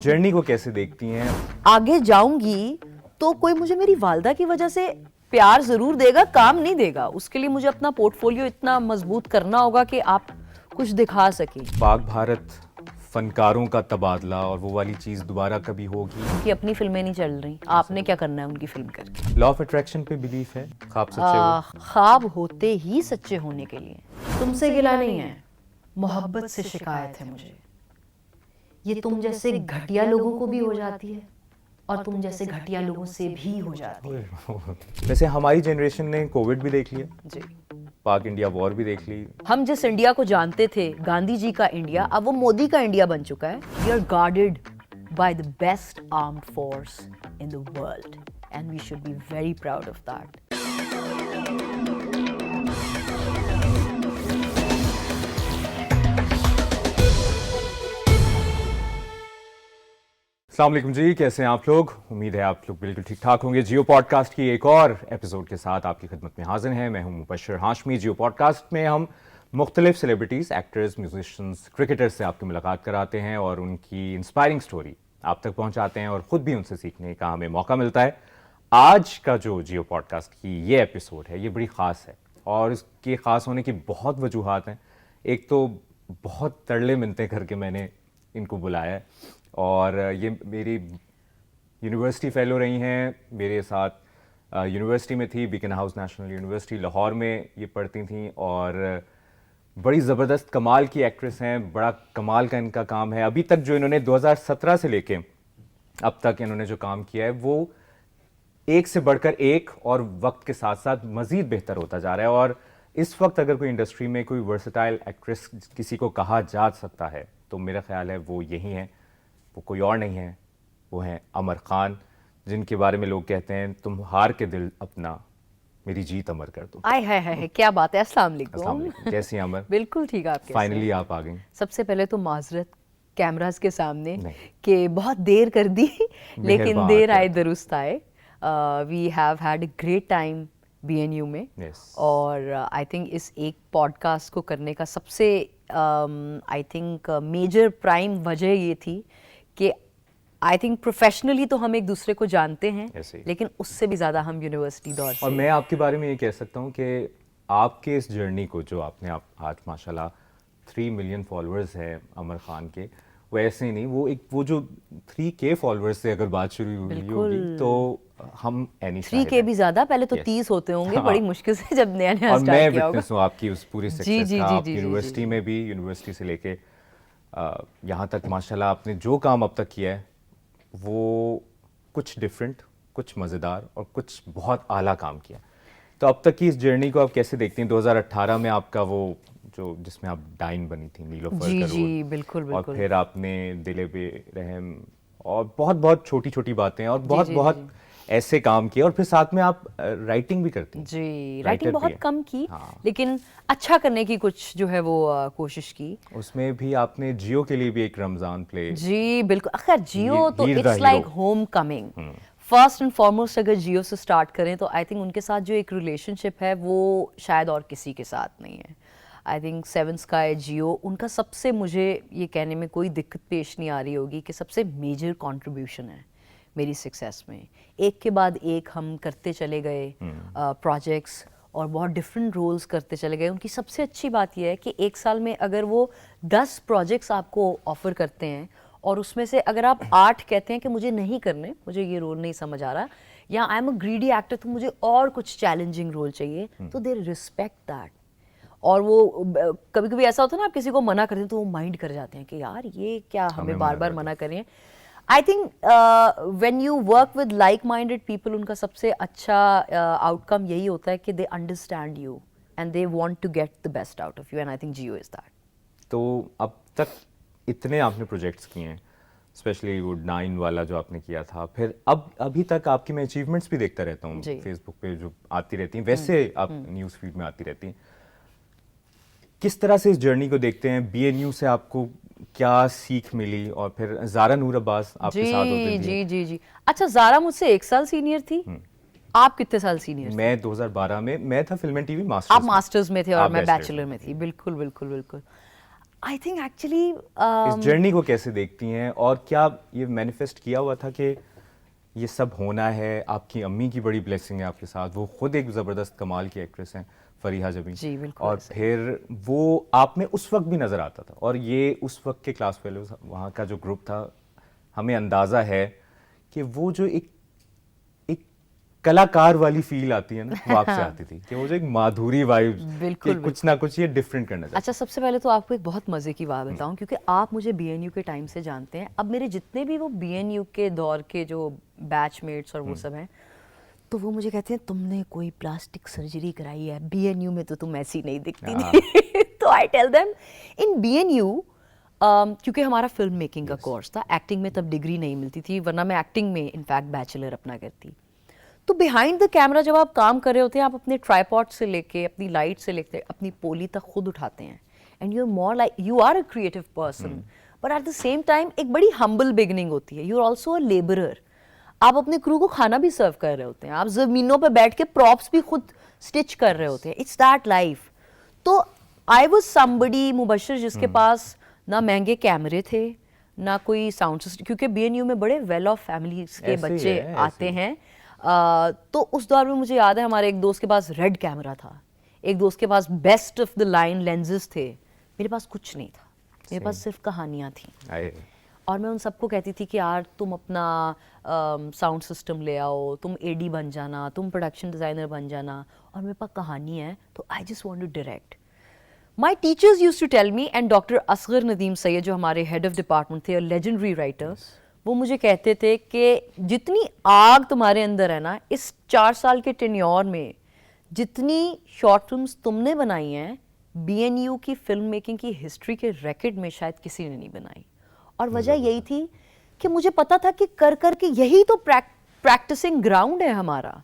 Journey को कैसे देखती हैं? आगे जाऊंगी तो कोई मुझे मेरी वालदा की वजह से प्यार जरूर देगा, काम नहीं देगा। उसके लिए मुझे अपना पोर्टफोलियो इतना मजबूत करना होगा कि आप कुछ दिखा सकें। पाक भारत फनकारों का तबादला और वो वाली चीज दोबारा कभी होगी? कि अपनी फिल्में नहीं चल रही, आपने क्या करना है उनकी फिल्म करके। लॉ ऑफ अट्रैक्शन पे बिलीफ है? ख्वाब सच्चे हो? ख्वाब होते ही सच्चे होने के लिए। तुमसे गिला नहीं है, मोहब्बत से शिकायत है मुझे। ये तुम जैसे घटिया लोगों को भी हो जाती है और तुम जैसे घटिया लोगों से भी हो जाती है। वैसे हमारी जनरेशन ने कोविड भी देख लिया, जी, पाक इंडिया वॉर भी देख ली। हम जिस इंडिया को जानते थे, गांधी जी का इंडिया, अब वो मोदी का इंडिया बन चुका है। We are guarded by the best armed force in the world and we should be very proud of that. अस्सलाम वालेकुम जी, कैसे हैं आप लोग? उम्मीद है आप लोग बिल्कुल ठीक ठाक होंगे। जियो पॉडकास्ट की एक और एपिसोड के साथ आपकी खिदमत में हाजिर हैं। मैं हूं मुबश्शिर हाशमी। जियो पॉडकास्ट में हम मुख्तलिफ सेलिब्रिटीज़, एक्टर्स, म्यूजिशियंस, क्रिकेटर्स से आपकी मुलाकात कराते हैं और उनकी इंस्पायरिंग स्टोरी आप तक पहुंचाते हैं और ख़ुद भी उनसे सीखने का हमें मौका मिलता है। आज का जो जियो पॉडकास्ट की ये एपिसोड है, ये बड़ी ख़ास है और इसके ख़ास होने की बहुत वजूहात हैं। एक तो बहुत तरले मिन्नतें करके मैंने इनको बुलाया है और ये मेरी यूनिवर्सिटी फ़ेलो रही हैं, मेरे साथ यूनिवर्सिटी में थी, beacon house national university Lahore में ये पढ़ती थीं और बड़ी ज़बरदस्त कमाल की एक्ट्रेस हैं। बड़ा कमाल का इनका काम है। अभी तक जो इन्होंने 2017 से लेके अब तक इन्होंने जो काम किया है वो एक से बढ़कर एक और वक्त के साथ साथ मज़ीद बेहतर होता जा रहा है। और इस वक्त अगर कोई इंडस्ट्री में कोई वर्सेटाइल एक्ट्रेस किसी को कहा जा सकता है तो मेरा ख्याल है वो यही है। वो कोई और नहीं है, वो हैं अमर खान, जिनके बारे में लोग कहते हैं तुम हार के दिल अपना मेरी जीत अमर कर दो। आय हाय हाय, क्या बात है। अस्सलाम अस्सलाम वालेकुम। वालेकुम। कैसी हैं अमर? बिल्कुल ठीक है। आप कैसे फाइनली हैं? आप आ गई। सबसे पहले तो माजरत कैमरास के सामने नहीं। कि बहुत देर कर दी लेकिन मेहरबान देर आए क्या। दुरुस्त आए। We have had a great time BNU में। Yes. और आई थिंक इस एक पॉडकास्ट को करने का सबसे आई थिंक मेजर प्राइम वजह ये थी कि आई थिंक प्रोफेशनली तो हम एक दूसरे को जानते हैं, ऐसे ही। लेकिन उससे भी ज़्यादा हम यूनिवर्सिटी दौर और से। मैं आपके बारे में ये कह सकता हूँ कि आपके इस जर्नी को जो आपने आज माशाल्लाह 3 मिलियन फॉलोअर्स हैं अमर खान के, वो ऐसे ही नहीं, वो जो 3K फॉलोअर्स से अगर बात शुरू हुई बिल्कुल। होगी तो हम एनी 3K भी ज़्यादा, पहले तो Yes. 30 होते होंगे। हाँ। बड़ी मुश्किल से जब नया नया और मैं स्टार्ट किया होगा। विटनेस हूँ आपकी उस पूरी जी, सक्सेस जी, का। जी, आप जी, जी, यूनिवर्सिटी जी। में भी, यूनिवर्सिटी से लेके यहाँ तक माशाल्लाह आपने जो काम अब तक किया है वो कुछ डिफरेंट, कुछ मज़ेदार और कुछ बहुत आला काम किया। तो अब तक की इस जर्नी को आप कैसे देखती हैं? 2018 में आपका वो जो जिसमें आप डाइन बनी थी, नीलोफर जी करोड़, जी, बिल्कुल और बिल्कुल। फिर आपने दिले बेरहम और बहुत बहुत छोटी छोटी बातें और बहुत जी, बहुत जी। ऐसे काम किए और फिर साथ में आप राइटिंग भी करती हैं। जी, राइटर राइटिंग भी बहुत हैं। कम की, हाँ। लेकिन अच्छा करने की कुछ जो है वो कोशिश की। उसमें भी आपने जियो के लिए भी एक रमज़ान प्ले। जी बिल्कुल। अखैर जियो तो हीर the it's like hero. Home coming. First and foremost अगर जियो से स्टार्ट करें तो आई थिंक उनके साथ जो एक रिलेशनशिप है वो शायद और किसी के साथ नहीं है। आई थिंक सेवन स्काई, जियो, उनका सबसे, मुझे ये कहने में कोई दिक्कत पेश नहीं आ रही होगी कि सबसे मेजर कंट्रीब्यूशन है मेरी सक्सेस में। एक के बाद एक हम करते चले गए प्रोजेक्ट्स और बहुत डिफरेंट रोल्स करते चले गए। उनकी सबसे अच्छी बात यह है कि एक साल में अगर वो 10 प्रोजेक्ट्स आपको ऑफर करते हैं और उसमें से अगर आप 8 कहते हैं कि मुझे नहीं करने, मुझे ये रोल नहीं समझ आ रहा, या I am a greedy actor तो मुझे और कुछ चैलेंजिंग रोल चाहिए, तो दे रिस्पेक्ट दैट। और वो कभी कभी ऐसा होता है ना, आप किसी को मना करते हैं तो वो माइंड कर जाते हैं कि यार ये क्या हमें बार बार मना करें। I think when you work with like minded people, उनका सबसे अच्छा आउटकम यही होता है कि they understand you and they want to get the best out of you, and I think Geo is that. तो अब तक इतने आपने प्रोजेक्ट्स किए हैं, स्पेशली वो 9 वाला जो आपने किया था, फिर अब अभी तक आपकी मैं अचीवमेंट्स भी देखता रहता हूँ जी। फेसबुक पे जो आती रहती हैं, वैसे आप न्यूज़ फीड में आती रहती हैं। किस तरह से इस जर्नी को देखते हैं? बीएनयू से आपको क्या सीख मिली? और फिर ज़ारा नूर अब्बास आपके साथ होती जी थी। जी जी जी। अच्छा, ज़ारा मुझसे 1 साल सीनियर थी। आप कितने साल सीनियर थे? मैं 2012 में, मैं था फिल्म एंड टीवी मास्टर्स आप में। मास्टर्स में थे और आप मैं बैचलर बैचलर में थी। बिल्कुल बिल्कुल बिल्कुल। आई थिंक एक्चुअली इस जर्नी को कैसे देखती हैं और क्या ये मैनिफेस्ट किया हुआ था कि ये सब होना है? आपकी अम्मी की बड़ी ब्लेसिंग है आपके साथ, वो खुद एक ज़बरदस्त कमाल की एक्ट्रेस हैं फरीहा जबीन जी, बिल्कुल और ऐसे। फिर वो आप में उस वक्त भी नज़र आता था और ये उस वक्त के क्लास फेलोज वहाँ का जो ग्रुप था, हमें अंदाज़ा है कि वो जो एक कलाकार वाली फील आती है ना, वो आपसे आती थी कि वो जो एक माधुरी वाइब बिल्कुल, कि कुछ ना कुछ ये डिफरेंट करना चाहिए। अच्छा, सबसे पहले तो आपको एक बहुत मज़े की बात बताऊं, क्योंकि आप मुझे बीएनयू के टाइम से जानते हैं। अब मेरे जितने भी वो बीएनयू के दौर के जो बैचमेट्स और वो सब हैं, तो वो मुझे कहते हैं तुमने कोई प्लास्टिक सर्जरी कराई है, बीएनयू में तो तुम ऐसी नहीं दिखती थी। तो I tell them in BNU, क्योंकि हमारा फिल्म मेकिंग का कोर्स था, एक्टिंग में तब डिग्री नहीं मिलती थी, वरना मैं एक्टिंग में इनफैक्ट बैचलर अपना करती। तो बिहाइंड द कैमरा जब आप काम कर रहे होते हैं, आप अपने ट्राइपॉड से लेके, अपनी लाइट से लेके, अपनी पोली तक खुद उठाते हैं, and you are more like, you are a creative person, but at the same time एक बड़ी हम्बल बिगिनिंग होती है। You are also a labourer. आप अपने क्रू को खाना भी सर्व कर रहे होते हैं, आप जमीनों पे बैठ के प्रॉप्स भी खुद स्टिच कर रहे होते हैं। It's that life. तो आई वॉज समबडी, मुबशर, जिसके पास ना महंगे कैमरे थे, ना कोई साउंड सिस्टम, क्योंकि बीएनयू में बड़े वेल ऑफ फैमिलीज के ऐसे ही बच्चे है, ऐसे आते ही। हैं। तो उस दौर में मुझे याद है, हमारे एक दोस्त के पास रेड कैमरा था, एक दोस्त के पास best of the line lenses थे, मेरे पास कुछ नहीं था, मेरे पास सिर्फ कहानियाँ थी। आए, और मैं उन सबको कहती थी कि यार तुम अपना साउंड सिस्टम ले आओ, तुम एडी बन जाना, तुम प्रोडक्शन डिज़ाइनर बन जाना, और मेरे पास कहानी है, तो I just want to direct. My teachers used to tell me, and doctor Asghar Nadeem Syed जो हमारे हेड ऑफ डिपार्टमेंट थे, लेजेंडरी राइटर, वो मुझे कहते थे कि जितनी आग तुम्हारे अंदर है ना, इस 4 साल के टेन्योर में जितनी शॉर्ट फिल्म्स तुमने बनाई हैं, बीएनयू की फिल्म मेकिंग की हिस्ट्री के रिकॉर्ड में शायद किसी ने नहीं बनाई। और वजह यही थी कि मुझे पता था कि कर कर के यही तो प्रैक्टिसिंग ग्राउंड है हमारा।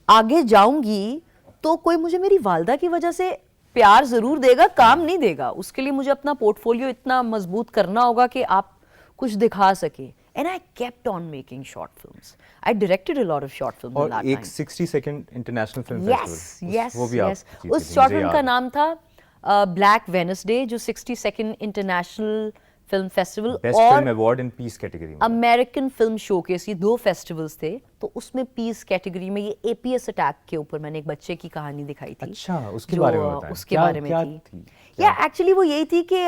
आगे जाऊंगी तो कोई मुझे मेरी वालदा की वजह से प्यार जरूर देगा, काम नहीं देगा। उसके लिए मुझे अपना पोर्टफोलियो इतना मजबूत करना होगा कि आप कुछ दिखा सके। And I kept on making short films. I directed a lot of short films in और दैट एक time. 60 second international film yes festival, yes वो भी आप यस। जीती उस थी, शॉर्ट मुझे फिल्म याद का है। नाम था ब्लैक वेनसडे, जो 62nd international film festival best और film award in peace category में। अमेरिकन फिल्म शोकेस, ये 2 फेस्टिवल्स थे। तो उसमें पीस कैटेगरी में ये एपीएस अटैक के ऊपर मैंने एक बच्चे की कहानी दिखाई थी। अच्छा, उसके जो, बारे में बताएं। उसके क्या- बारे में क्या थी। थी? या एक्चुअली वो यही थी कि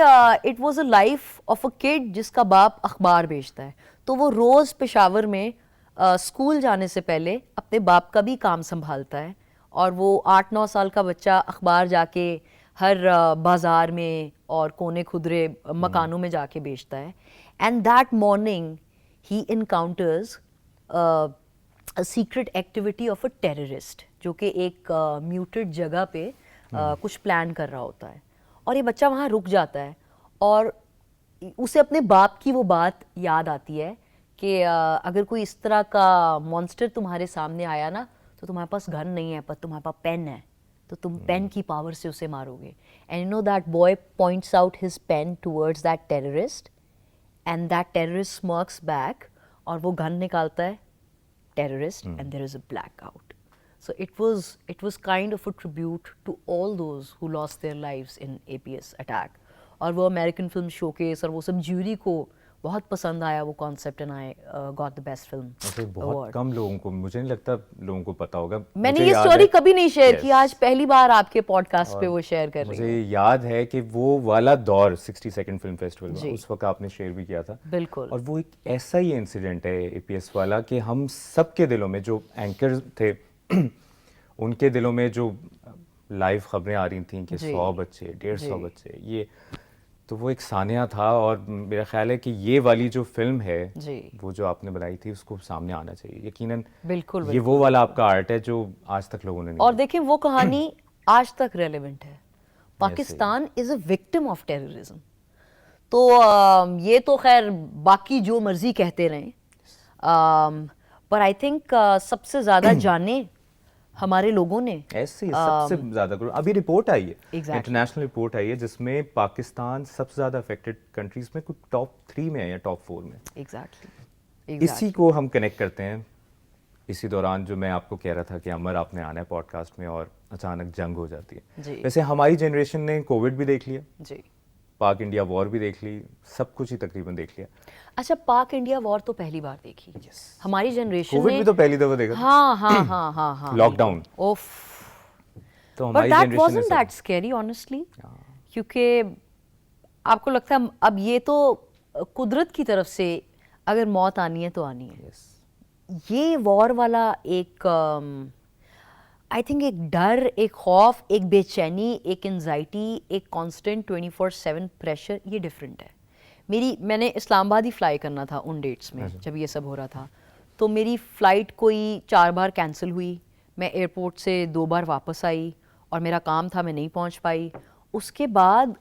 it was a life of a kid जिसका बाप अखबार बेचता है। तो वो रोज पेशावर में स्कूल जाने से पहले अपने बाप का भी काम संभालता है, और वो 8-9 साल का बच्चा अखबार जाके हर बाजार में और कोने खुदरे मकानों में जाके बेचता है। And that morning he encounters a secret activity of a terrorist, जो कि एक म्यूटेड जगह पे कुछ प्लान कर रहा होता है। और ये बच्चा वहाँ रुक जाता है, और उसे अपने बाप की वो बात याद आती है कि अगर कोई इस तरह का मॉन्स्टर तुम्हारे सामने आया ना, तो तुम्हारे पास गन नहीं है पर तुम्हारे पास पेन है, तो तुम पेन की पावर से उसे मारोगे। And you know that boy points out his pen towards that terrorist, and that terrorist smirks back, और वो गन निकालता है terrorist, and there is a blackout. So it was kind of a tribute to all those who lost their lives in APS attack. और वो American film showcase और वो सब jury को बहुत पसंद आया वो concept, and I got the best film ऐसे बहुत कम लोगों को, मुझे नहीं लगता लोगों को पता होगा। मैंने मुझे ये याद स्टोरी है- कभी नहीं शेयर की, Yes. आज पहली बार आपके पॉडकास्ट पे वो शेयर कर रही मुझे हूँ। याद है कि वो वाला दौर 60 सेकंड फिल्म फेस्टिवल जी। में उस वक्त आपने शेयर भी किया था। बिल्कुल। और वो एक ऐसा ही इंसिडेंट है एपीएस वाला कि हम सबके दिलों में, जो एंकर थे उनके दिलों में जो लाइव खबरें आ रही थी कि जी। 100 बच्चे, 150 जी। बच्चे, ये तो वो एक सानिया था। और मेरा ख्याल है कि ये वाली जो फिल्म है, जी। वो जो आपने बनाई थी, उसको सामने आना चाहिए यकीनन। बिल्कुल, ये वो वाला आपका आर्ट है जो आज तक लोगों ने नहीं और देखिए वो कहानी आज तक रेलेवेंट है। Pakistan is a victim of terrorism. तो ये तो खैर बाकी जो मर्जी कहते रहें, पर आई थिंक सबसे ज्यादा जाने हमारे लोगों ने ऐसे ही सबसे ज्यादा करो। अभी रिपोर्ट आई है, Exactly. इंटरनेशनल रिपोर्ट आई है, जिसमें पाकिस्तान सबसे ज्यादा अफेक्टेड कंट्रीज में कुछ टॉप 3 में है या टॉप 4 में। एग्जैक्टली इसी को हम कनेक्ट करते हैं। इसी दौरान जो मैं आपको कह रहा था कि अमर आपने आना है पॉडकास्ट में, और अचानक जंग हो जाती है। जी। वैसे हमारी जनरेशन ने कोविड भी देख लिया, जी पाक इंडिया वॉर भी देख ली, सब कुछ ही तकरीबन देख लिया। अच्छा, पाक इंडिया वॉर तो पहली बार देखी हमारी जनरेशन कोविड ने। भी तो पहली दफा देखा। हाँ लॉकडाउन। ओफ, तो बट हमारी that generation wasn't that scary honestly, क्योंकि आपको लगता है अब ये तो कुदरत की तरफ से अगर मौत आनी है तो आनी है। ये वॉर वाला एक आई थिंक एक डर, एक खौफ, एक बेचैनी, एक एंजाइटी, एक कांस्टेंट 24/7 प्रेशर, ये डिफरेंट है। मैंने इस्लामाबाद ही फ्लाई करना था उन डेट्स में जब ये सब हो रहा था, तो मेरी फ़्लाइट कोई 4 बार कैंसिल हुई, मैं एयरपोर्ट से 2 बार वापस आई और मेरा काम था, मैं नहीं पहुंच पाई। उसके बाद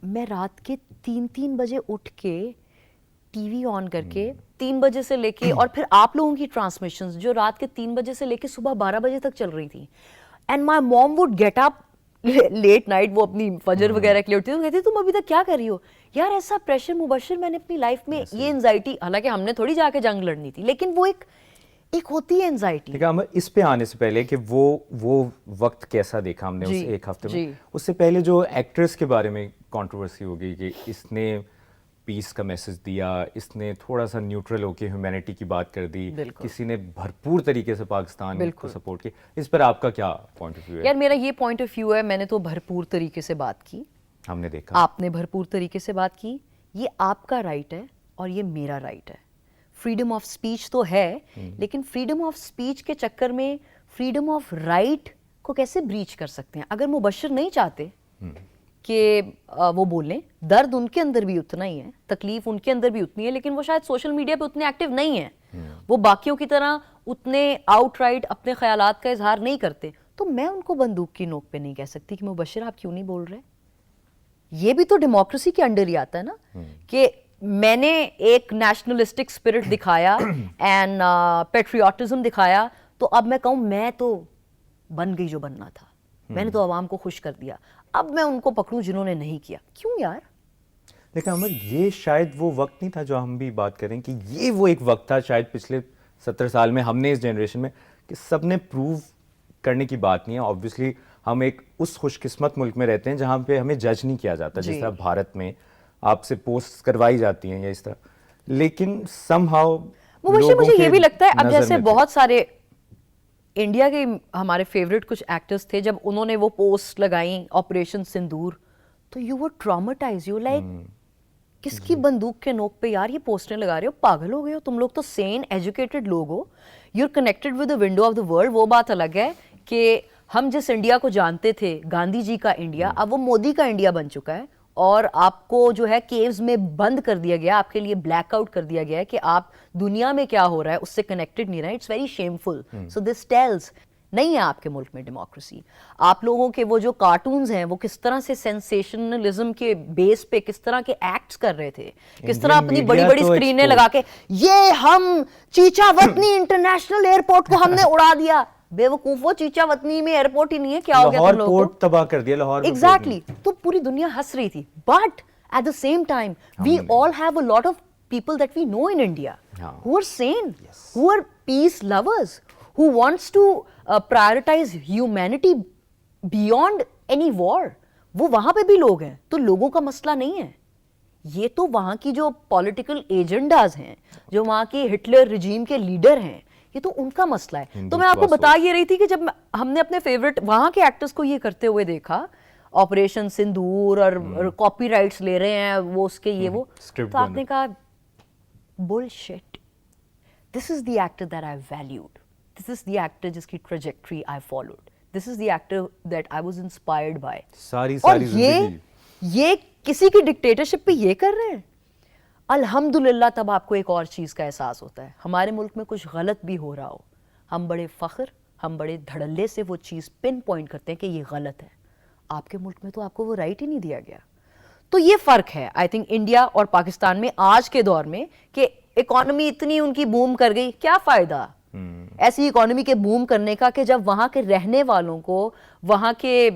मैं रात के 3-3 बजे उठ के टीवी ऑन करके 3 बजे से लेके और फिर आप लोगों की ट्रांसमिशंस जो रात के 3 बजे से लेके सुबह 12 बजे तक चल रही थी, and my mom would get up late night, वो अपनी फजर वगैरह के लिए उठती थी, तो कहती तुम अभी तक क्या कर रही हो यार। ऐसा प्रेशर मुबशर मैंने अपनी लाइफ में, ये एंजाइटी, हालांकि हमने थोड़ी जाके जंग लड़नी थी, लेकिन वो एक होती है एंजाइटी। ठीक है, हम इस पे आने से पहले कि वो वक्त कैसा देखा हमने उस एक हफ्ते में, उससे पहले जो एक्ट्रेस के बारे में कंट्रोवर्सी हो गई कि इसने पीस का मैसेज दिया, इसने थोड़ा सा न्यूट्रल होकर ह्यूमैनिटी की बात कर दी, किसी ने भरपूर तरीके से पाकिस्तान को सपोर्ट किया, इस पर आपका क्या पॉइंट ऑफ व्यू है? यार मेरा ये पॉइंट ऑफ व्यू है, मैंने तो भरपूर तरीके से बात की, हमने देखा आपने भरपूर तरीके से बात की, ये आपका राइट है और ये मेरा राइट है। फ्रीडम ऑफ स्पीच तो है, लेकिन फ्रीडम ऑफ स्पीच के चक्कर में फ्रीडम ऑफ राइट को कैसे ब्रीच कर सकते हैं? अगर मुबशर नहीं चाहते कि वो बोलें, दर्द उनके अंदर भी उतना ही है, तकलीफ उनके अंदर भी उतनी है, लेकिन वो शायद सोशल मीडिया पे उतने एक्टिव नहीं है, वो बाकियों की तरह उतने आउटराइट अपने ख्यालात का इजहार नहीं करते, तो मैं उनको बंदूक की नोक पे नहीं कह सकती कि मुबशर आप क्यों नहीं बोल रहे। ये भी तो डेमोक्रेसी के अंडर ही आता है ना, कि मैंने एक नेशनलिस्टिक स्पिरिट दिखाया एंड पेट्रियाटिज्म दिखाया, तो अब मैं कहूँ मैं तो बन गई जो बनना था, मैंने तो आवाम को खुश कर दिया, अब मैं उनको पकड़ूं जिन्होंने नहीं किया। क्यों यार? देखा अमर, ये शायद वो वक्त नहीं था जो हम भी बात करें कि ये वो एक वक्त था शायद पिछले 17 साल में हमने इस जनरेशन में कि सबने प्रूव करने की बात नहीं है। ऑब्वियसली हम एक उस खुशकिस्मत मुल्क में रहते हैं जहाँ पे हमें जज नहीं किया जाता, जिस तरह भारत में आपसे पोस्ट करवाई जाती हैं या इस तरह, लेकिन समहाउ मुझे ये भी लगता है, अब जैसे बहुत सारे इंडिया के हमारे फेवरेट कुछ एक्टर्स थे, जब उन्होंने वो पोस्ट लगाई ऑपरेशन सिंदूर, तो you were traumatise, you like किसकी बंदूक के नोक पे यार ये पोस्टर लगा रहे हो, पागल हो गए हो तुम लोग, तो सेन एजुकेटेड लोग हो, you are connected with the window of the world. वो बात अलग है कि हम जिस इंडिया को जानते थे, गांधी जी का इंडिया, अब वो मोदी का इंडिया बन चुका है, और आपको जो है केव्स में बंद कर दिया गया, आपके लिए ब्लैकआउट कर दिया गया है कि आप दुनिया में क्या हो रहा है उससे कनेक्टेड नहीं रहे। It's very shameful. So this tells नहीं है आपके मुल्क में डेमोक्रेसी। आप लोगों के वो जो कार्टून्स हैं वो किस तरह से सेंसेशनलिज्म के बेस पे किस तरह के एक्ट्स कर रहे थे, किस तरह अपनी बड़ी बड़ी स्क्रीनें लगा के ये हम चीचा वतनी इंटरनेशनल एयरपोर्ट को हमने उड़ा दिया। बेवकूफो, चीचा वतनी में एयरपोर्ट ही नहीं है, क्या हो गया तुम लोगों को? पोर्ट तबाह कर दिया लाहौर। एग्जैक्टली, तो पूरी दुनिया हंस रही थी, but at the same time we all have a lot of people that we know in India who are sane, who are peace lovers, who wants to prioritize humanity beyond any war. वो वहां पे भी लोग हैं, तो लोगों का मसला नहीं है ये, तो वहां की जो पॉलिटिकल एजेंडाज हैं, जो वहां के हिटलर रिजीम के लीडर हैं, ये तो उनका मसला है। तो मैं आपको बता ये रही थी कि जब हमने अपने फेवरेट वहां के एक्टर्स को ये करते हुए देखा, ऑपरेशन सिंदूर और कॉपीराइट्स ले रहे हैं वो उसके ये वो, तो आपने कहा bullshit. This is the actor that I valued. This is the actor जिसकी trajectory I followed. This is the actor that I was inspired by. सारी और ये किसी की डिक्टेटरशिप पे ये कर रहे हैं। अल्हम्दुलिल्लाह, तब आपको एक और चीज़ का एहसास होता है, हमारे मुल्क में कुछ गलत भी हो रहा हो, हम बड़े फ़ख्र, हम बड़े धड़ल्ले से वो चीज़ पिन पॉइंट करते हैं कि ये गलत है। आपके मुल्क में तो आपको वो राइट ही नहीं दिया गया। तो ये फर्क है आई थिंक इंडिया और पाकिस्तान में आज के दौर में, कि इकोनॉमी इतनी उनकी बूम कर गई, क्या फायदा ऐसी इकोनॉमी के बूम करने का कि जब वहां के रहने वालों को, वहां के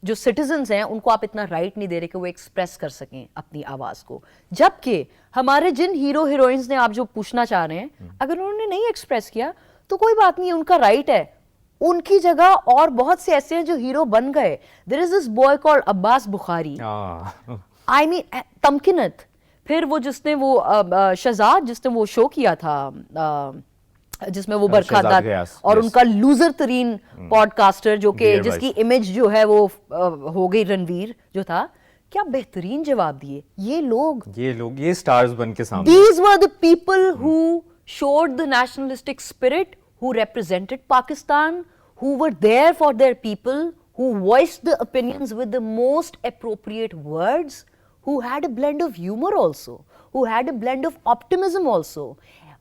जो सिटीजन्स हैं उनको आप इतना राइट नहीं दे रहे कि वो एक्सप्रेस कर सकें अपनी आवाज को। जबकि हमारे जिन हीरो हीरोइंस ने आप जो पूछना चाह रहे हैं, अगर उन्होंने नहीं एक्सप्रेस किया तो कोई बात नहीं है, उनका राइट है, उनकी जगह और बहुत से ऐसे हैं जो हीरो बन गए. There is this boy called Abbas Bukhari. I mean Tamkinat. फिर वो जिसने वो शहजाद जिसने वो शो किया था जिसमें वो बरखादार और उनका लूजर तरीन पॉडकास्टर जो कि जिसकी इमेज जो है वो हो गई रणवीर जो था. क्या बेहतरीन जवाब दिए ये लोग ये स्टार्स बन के सामने. These were the people who showed the nationalistic spirit, who represented Pakistan, who were there for their people, who voiced the opinions with the most appropriate words, who had a blend of humor also, who had a blend of optimism also.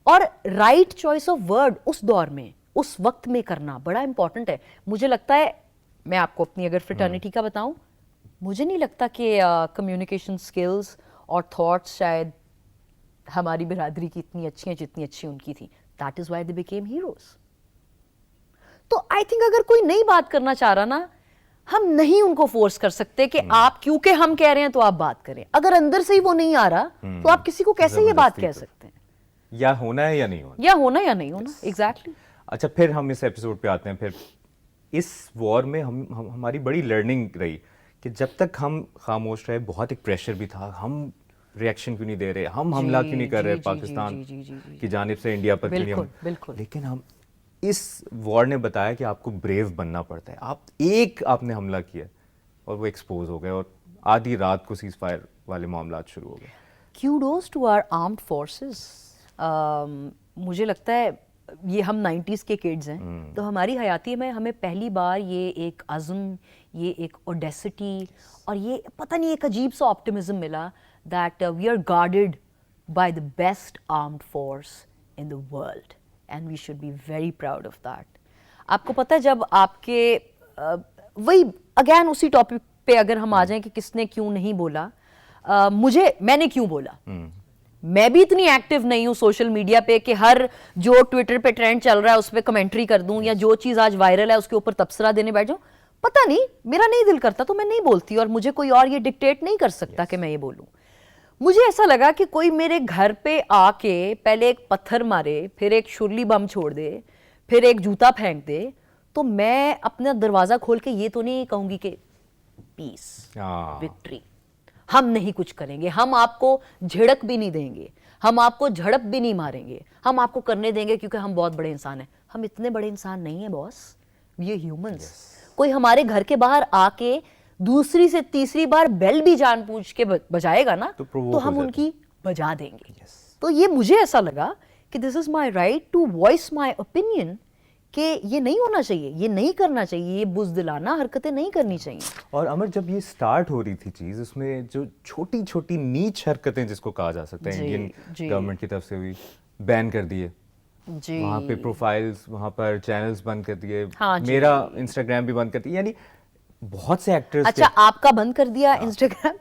और right choice of word उस दौर में उस वक्त में करना बड़ा important है. मुझे लगता है, मैं आपको अपनी अगर fraternity का बताऊं, मुझे नहीं लगता कि कम्युनिकेशन स्किल्स और थॉट्स शायद हमारी बिरादरी की इतनी अच्छी हैं जितनी अच्छी उनकी थी. That is why they became heroes. तो आई थिंक अगर कोई नई बात करना चाह रहा ना, हम नहीं उनको फोर्स कर सकते कि आप क्योंकि हम कह रहे हैं तो आप बात करें. अगर अंदर से ही वो नहीं आ रहा तो आप किसी को कैसे ये बात कह सकते हैं? या होना है या नहीं होना, या होना या नहीं होना. एग्जैक्टली. अच्छा, फिर हम इस एपिसोड पे आते हैं. फिर इस वॉर में हमारी बड़ी लर्निंग रही कि जब तक हम खामोश रहे, बहुत एक प्रेशर भी था. हम रिएक्शन क्यों नहीं दे रहे, हम हमला क्यों नहीं कर रहे पाकिस्तान की जानिब से इंडिया पर क्यों नहीं. बिल्कुल. लेकिन हम इस वॉर ने बताया कि आपको ब्रेव बनना पड़ता है. आपने हमला किया और वो एक्सपोज हो गए और आधी रात को सीज फायर वाले मामला शुरू हो गए. Kudos to our armed forces. मुझे लगता है ये हम 90s के किड्स हैं तो हमारी हयाती में हमें पहली बार ये एक अज़्म, ये एक ऑडेसिटी और ये पता नहीं एक अजीब सा ऑप्टिमिज्म मिला that we are guarded by the best armed force in the world and we should be very proud of that. आपको पता है जब आपके वही अगेन उसी टॉपिक पे अगर हम आ जाएं कि किसने क्यों नहीं बोला, मैंने क्यों बोला. मैं भी इतनी एक्टिव नहीं हूँ सोशल मीडिया पे कि हर जो ट्विटर पे ट्रेंड चल रहा है उस पर कमेंट्री कर दूं या जो चीज़ आज वायरल है उसके ऊपर तबसरा देने बैठ जाऊं. पता नहीं, मेरा नहीं दिल करता तो मैं नहीं बोलती और मुझे कोई और ये डिक्टेट नहीं कर सकता कि मैं ये बोलूं. मुझे ऐसा लगा कि कोई मेरे घर पे आके पहले एक पत्थर मारे, फिर एक शुरली बम छोड़ दे, फिर एक जूता फेंक दे, तो मैं अपना दरवाजा खोल के ये तो नहीं कहूंगी कि पीस, विक्ट्री, हम नहीं कुछ करेंगे, हम आपको झिड़क भी नहीं देंगे, हम आपको झड़प भी नहीं मारेंगे, हम आपको करने देंगे क्योंकि हम बहुत बड़े इंसान हैं. हम इतने बड़े इंसान नहीं है बॉस, वी आर ह्यूमंस. कोई हमारे घर के बाहर आके दूसरी से तीसरी बार बेल भी जानबूझ के बजाएगा ना तो हम उनकी बजा देंगे. तो ये मुझे ऐसा लगा कि this is my right to voice my opinion कि ये नहीं होना चाहिए, ये नहीं करना चाहिए, ये बुज़दिलाना हरकतें नहीं करनी चाहिए. और अमर, जब ये स्टार्ट हो रही थी चीज़, उसमें जो छोटी छोटी नीच हरकतें जिसको कहा जा सकता है इंडियन गवर्नमेंट की तरफ से हुई, बैन कर दिए वहाँ पे प्रोफाइल्स, वहाँ पर चैनल्स बंद कर दिए. मेरा इंस्टाग्राम भी बंद कर दिया, यानी बहुत से एक्टर्स. अच्छा, आपका बंद कर दिया इंस्टाग्राम?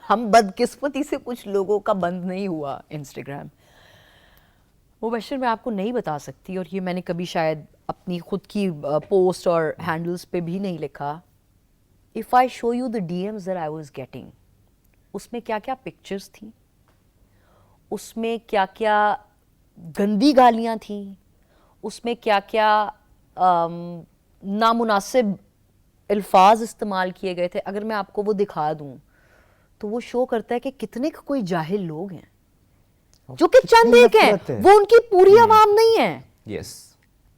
हम बदकिस्मती से कुछ लोगों का बंद नहीं हुआ इंस्टाग्राम. मुबश्शिर, मैं आपको नहीं बता सकती और ये मैंने कभी शायद अपनी खुद की पोस्ट और हैंडल्स पे भी नहीं लिखा. If I show you the DMs that I was getting, उसमें क्या क्या पिक्चर्स थी, उसमें क्या क्या गंदी गालियाँ थी, उसमें क्या क्या नामुनासिब अल्फाज इस्तेमाल किए गए थे. अगर मैं आपको वो दिखा दूँ तो वो शो करता है कि कितने कोई जाहिल लोग हैं जो कि चंद एक हैं, वो उनकी पूरी आवाम नहीं है. यस.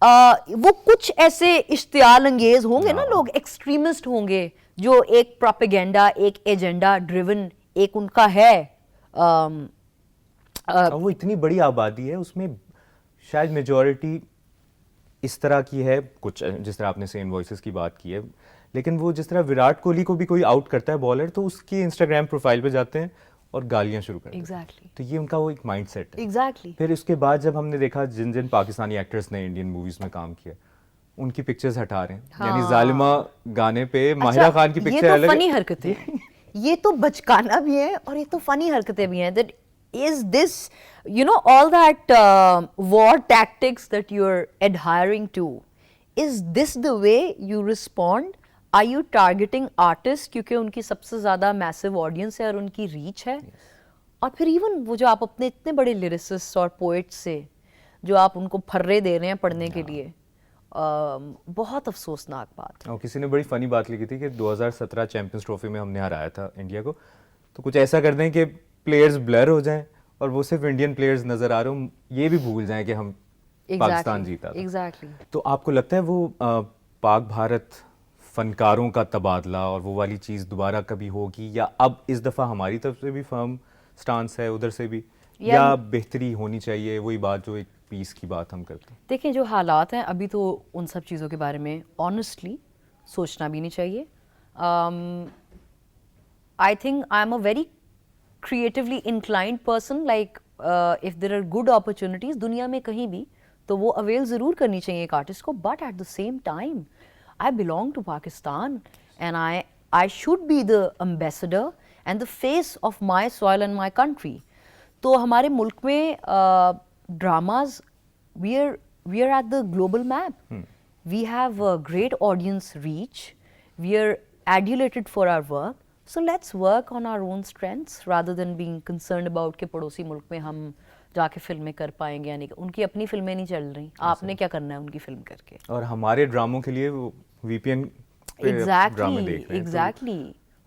वो कुछ ऐसे इश्तियाल अंगेज होंगे ना लोग, एक्सट्रीमिस्ट होंगे जो एक प्रोपेगेंडा, एक एजेंडा ड्रिवन एक उनका है. वो इतनी बड़ी आबादी है, उसमें शायद मेजॉरिटी इस तरह की है, कुछ जिस तरह आपने सेम वॉइसेस की बात की है, लेकिन वो जिस तरह विराट कोहली को भी कोई आउट करता है बॉलर तो उसकी इंस्टाग्राम प्रोफाइल पे जाते हैं और गालियां शुरू करते हैं. Exactly. तो ये उनका वो एक माइंडसेट है. Exactly. फिर उसके बाद जब हमने देखा जिन जिन पाकिस्तानी एक्टर्स ने इंडियन मूवीज में काम किया उनकी पिक्चर्स हटा रहे हैं. यानी जालिमा गाने पे माहिरा खान की पिक्चर अलग. ये तो फनी हरकतें हैं, ये तो बचकाना भी है और ये तो फनी हरकतें भी हैं. That is this, you know, all that war tactics that you're adhering to, is this the way you respond? Are you targeting artists क्योंकि उनकी सबसे ज़्यादा massive audience है और उनकी reach है? और फिर even वो जो आप अपने इतने बड़े lyricists और poets से जो आप उनको फर्रे दे रहे हैं पढ़ने के लिए बहुत अफसोसनाक बात। और किसी ने बड़ी फनी बात लिखी थी कि 2017 चैंपियंस ट्रॉफी में हमने हराया था इंडिया को, तो कुछ ऐसा कर दें कि प्लेयर्स ब्लर हो जाएं और वो सिर्फ इंडियन प्लेयर्स नजर आ रहे हो, ये भी भूल जाएं कि हम पाकिस्तान जीता था। एग्जैक्टली। तो आपको लगता है वो पाक भारत फनकारों का तबादला और वो वाली चीज़ दोबारा कभी होगी, या अब इस दफ़ा हमारी तरफ से भी फर्म स्टांस है उधर से भी, या बेहतरी होनी चाहिए, वही बात जो एक पीस की बात हम करते हैं? देखिए जो हालात हैं अभी, तो उन सब चीज़ों के बारे में ऑनेस्टली सोचना भी नहीं चाहिए। आई think I am a very creatively inclined person, like if there are good opportunities दुनिया में कहीं भी, तो वो अवेल ज़रूर करनी चाहिए एक आर्टिस्ट को, but at the same time I belong to Pakistan and I should be the ambassador and the face of my soil and my country. तो हमारे मुल्क में dramas, we are at the global map. We have a great audience reach. We are adulated for our work. So let's work on our own strengths rather than being concerned about कि पड़ोसी मुल्क में हम जाके फिल्में कर पाएंगे या नहीं। उनकी अपनी फिल्में नहीं चल रही, आपने क्या करना है उनकी फिल्म करके। और हमारे ड्रामों के लिए वो VPN पे ड्रामे देख रहे हैं। एग्जैक्टली।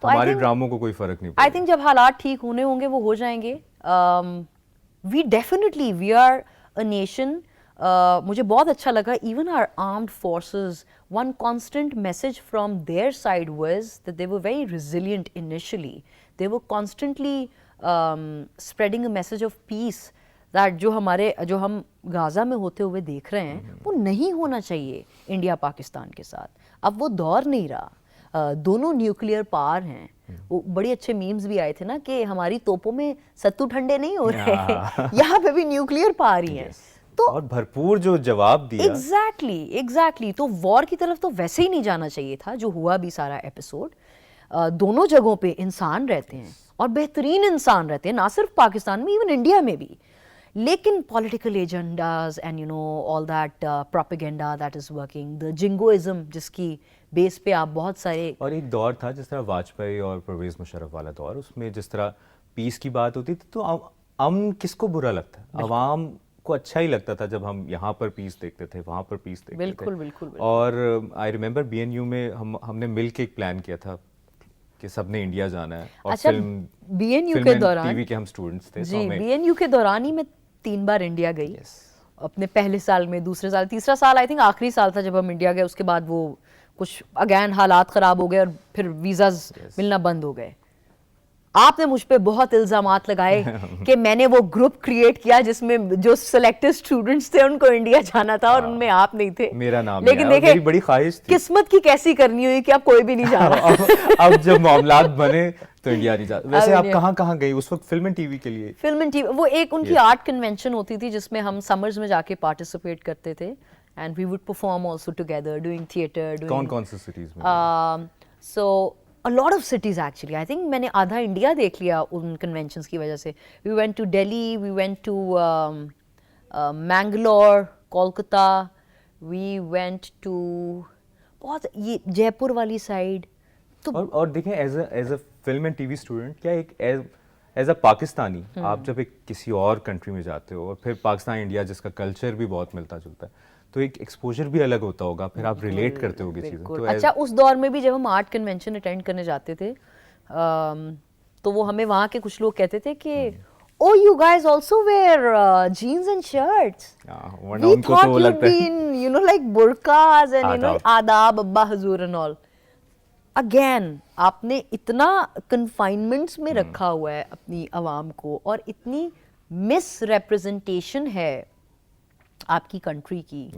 तो हमारे ड्रामों को कोई फर्क नहीं पड़ेगा। आई थिंक जब हालात ठीक होने होंगे वो हो जाएंगे। वी आर अ नेशन, मुझे बहुत अच्छा लगा, even our armed forces, one constant message from their side was that they were very resilient initially. They were constantly spreading a message of peace that जो हम गाज़ा में होते हुए देख रहे हैं वो नहीं होना चाहिए इंडिया पाकिस्तान के साथ। अब वो दौर नहीं रहा। दोनों न्यूक्लियर पावर हैं। वो बड़े अच्छे मीम्स भी आए थे ना कि हमारी तोपों में सत्तू ठंडे नहीं हो रहे हैं, यहाँ पे भी न्यूक्लियर पावर ही हैं। तो और भरपूर जो जवाब दिया। एग्जैक्टली। तो वॉर की तरफ तो वैसे ही नहीं जाना चाहिए था, जो हुआ भी सारा एपिसोड। दोनों जगहों पे इंसान रहते हैं और बेहतरीन इंसान रहते हैं, ना सिर्फ पाकिस्तान में, इवन इंडिया में भी। लेकिन political agendas and you know all that propaganda that is working, the jingoism जिसकी बेस पे आप बहुत सारे। और एक दौर था जिस तरह वाजपेयी और परवेज मुशर्रफ वाला दौर, उसमें जिस तरह पीस की बात होती थी तो अमन किसको बुरा लगता है? अवाम को अच्छा ही लगता था जब हम यहाँ पर पीस देखते थे, वहाँ पर पीस देखते थे। बिल्कुल। और आई रिमेम्बर BNU में हमने मिल के एक प्लान किया था कि सबने इंडिया जाना है। और अच्छा, BNU के दौरान, टीवी के हम स्टूडेंट्स थे जी, BNU के दौरान ही मैं 3 बार इंडिया गई। अपने पहले साल में, दूसरे साल, तीसरा साल आई थिंक आखिरी साल था जब हम इंडिया गए। उसके बाद वो कुछ अगेन हालात ख़राब हो गए और फिर वीज़ाज मिलना बंद हो गए। आपने मुझ पे बहुत इल्जामात लगाए कि मैंने वो ग्रुप क्रिएट किया जिसमें जो सिलेक्टेड स्टूडेंट्स थे उनको इंडिया जाना था और उनमें आप नहीं थे। मेरा नाम लेकिन देखे, मेरी बड़ी ख्वाहिश थी। किस्मत की कैसी करनी हुई कि अब कोई भी नहीं जा रहा। अब जब मामलात बने तो इंडिया नहीं जाता। वैसे आप कहाँ गई उस वक्त? फिल्म एंड टीवी के लिए? फिल्म एंड टीवी, वो एक उनकी आर्ट कन्वेंशन होती थी जिसमें हम समर्स में जाके पार्टिसिपेट करते थे and we would perform also together doing theatre. कौन से सिटीज में? सो a lot of cities actually. I think मैंने आधा इंडिया देख लिया उन कन्वेंशंस की वजह से। We went to Delhi, we went to Mangalore, Kolkata, we went to बहुत ये जयपुर वाली साइड। तो और देखें, as a film and TV student, क्या एक एज अ पाकिस्तानी आप जब एक किसी और कंट्री में जाते हो और फिर पाकिस्तान इंडिया जिसका कल्चर भी बहुत मिलता जुलता है, तो एक एक्सपोजर भी अलग होता होगा, फिर आप रिलेट करते होगे चीज़ें। तो अच्छा, उस दौर में भी जब हम आर्ट कन्वेंशन अटेंड करने जाते थे तो वो हमें वहाँ के कुछ लोग कहते थे कि oh you guys also wear jeans and shirts. We thought you'd be in, you know, like burqas and you know आदाब अब्बा हजूर and all. Again, आपने इतना confinements में रखा हुआ है अपनी आवाम को और इतनी misrepresentation है आपकी कंट्री की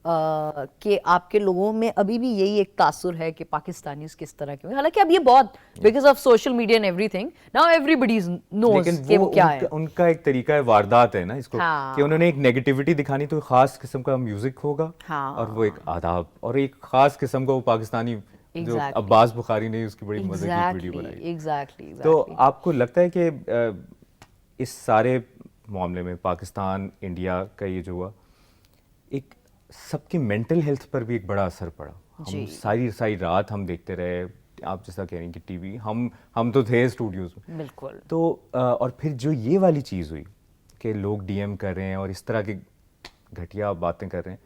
कि आपके लोगों में अभी भी यही एक तासुर है कि पाकिस्तानी किस तरह के। हालांकि अब ये बहुत because of social media and everything now everybody knows कि वो क्या है। उनका एक तरीका है, वारदात है ना इसको, कि उन्होंने एक नेगेटिविटी दिखानी तो खास किस्म का म्यूजिक होगा और वो एक आदाब और एक खास किस्म का वो पाकिस्तानी जो अब्बास बुखारी ने उसकी बड़ी मजे की वीडियो बनाई। एग्जैक्टली। तो आपको लगता है कि इस सारे मामले में पाकिस्तान इंडिया का ये जो हुआ, एक सबकी मेंटल हेल्थ पर भी एक बड़ा असर पड़ा? हम सारी रात हम देखते रहे, आप जैसा कह रही हैं कि टीवी, हम तो थे स्टूडियोज में। बिल्कुल। तो और फिर जो ये वाली चीज़ हुई कि लोग DM कर रहे हैं और इस तरह की घटिया बातें कर रहे हैं,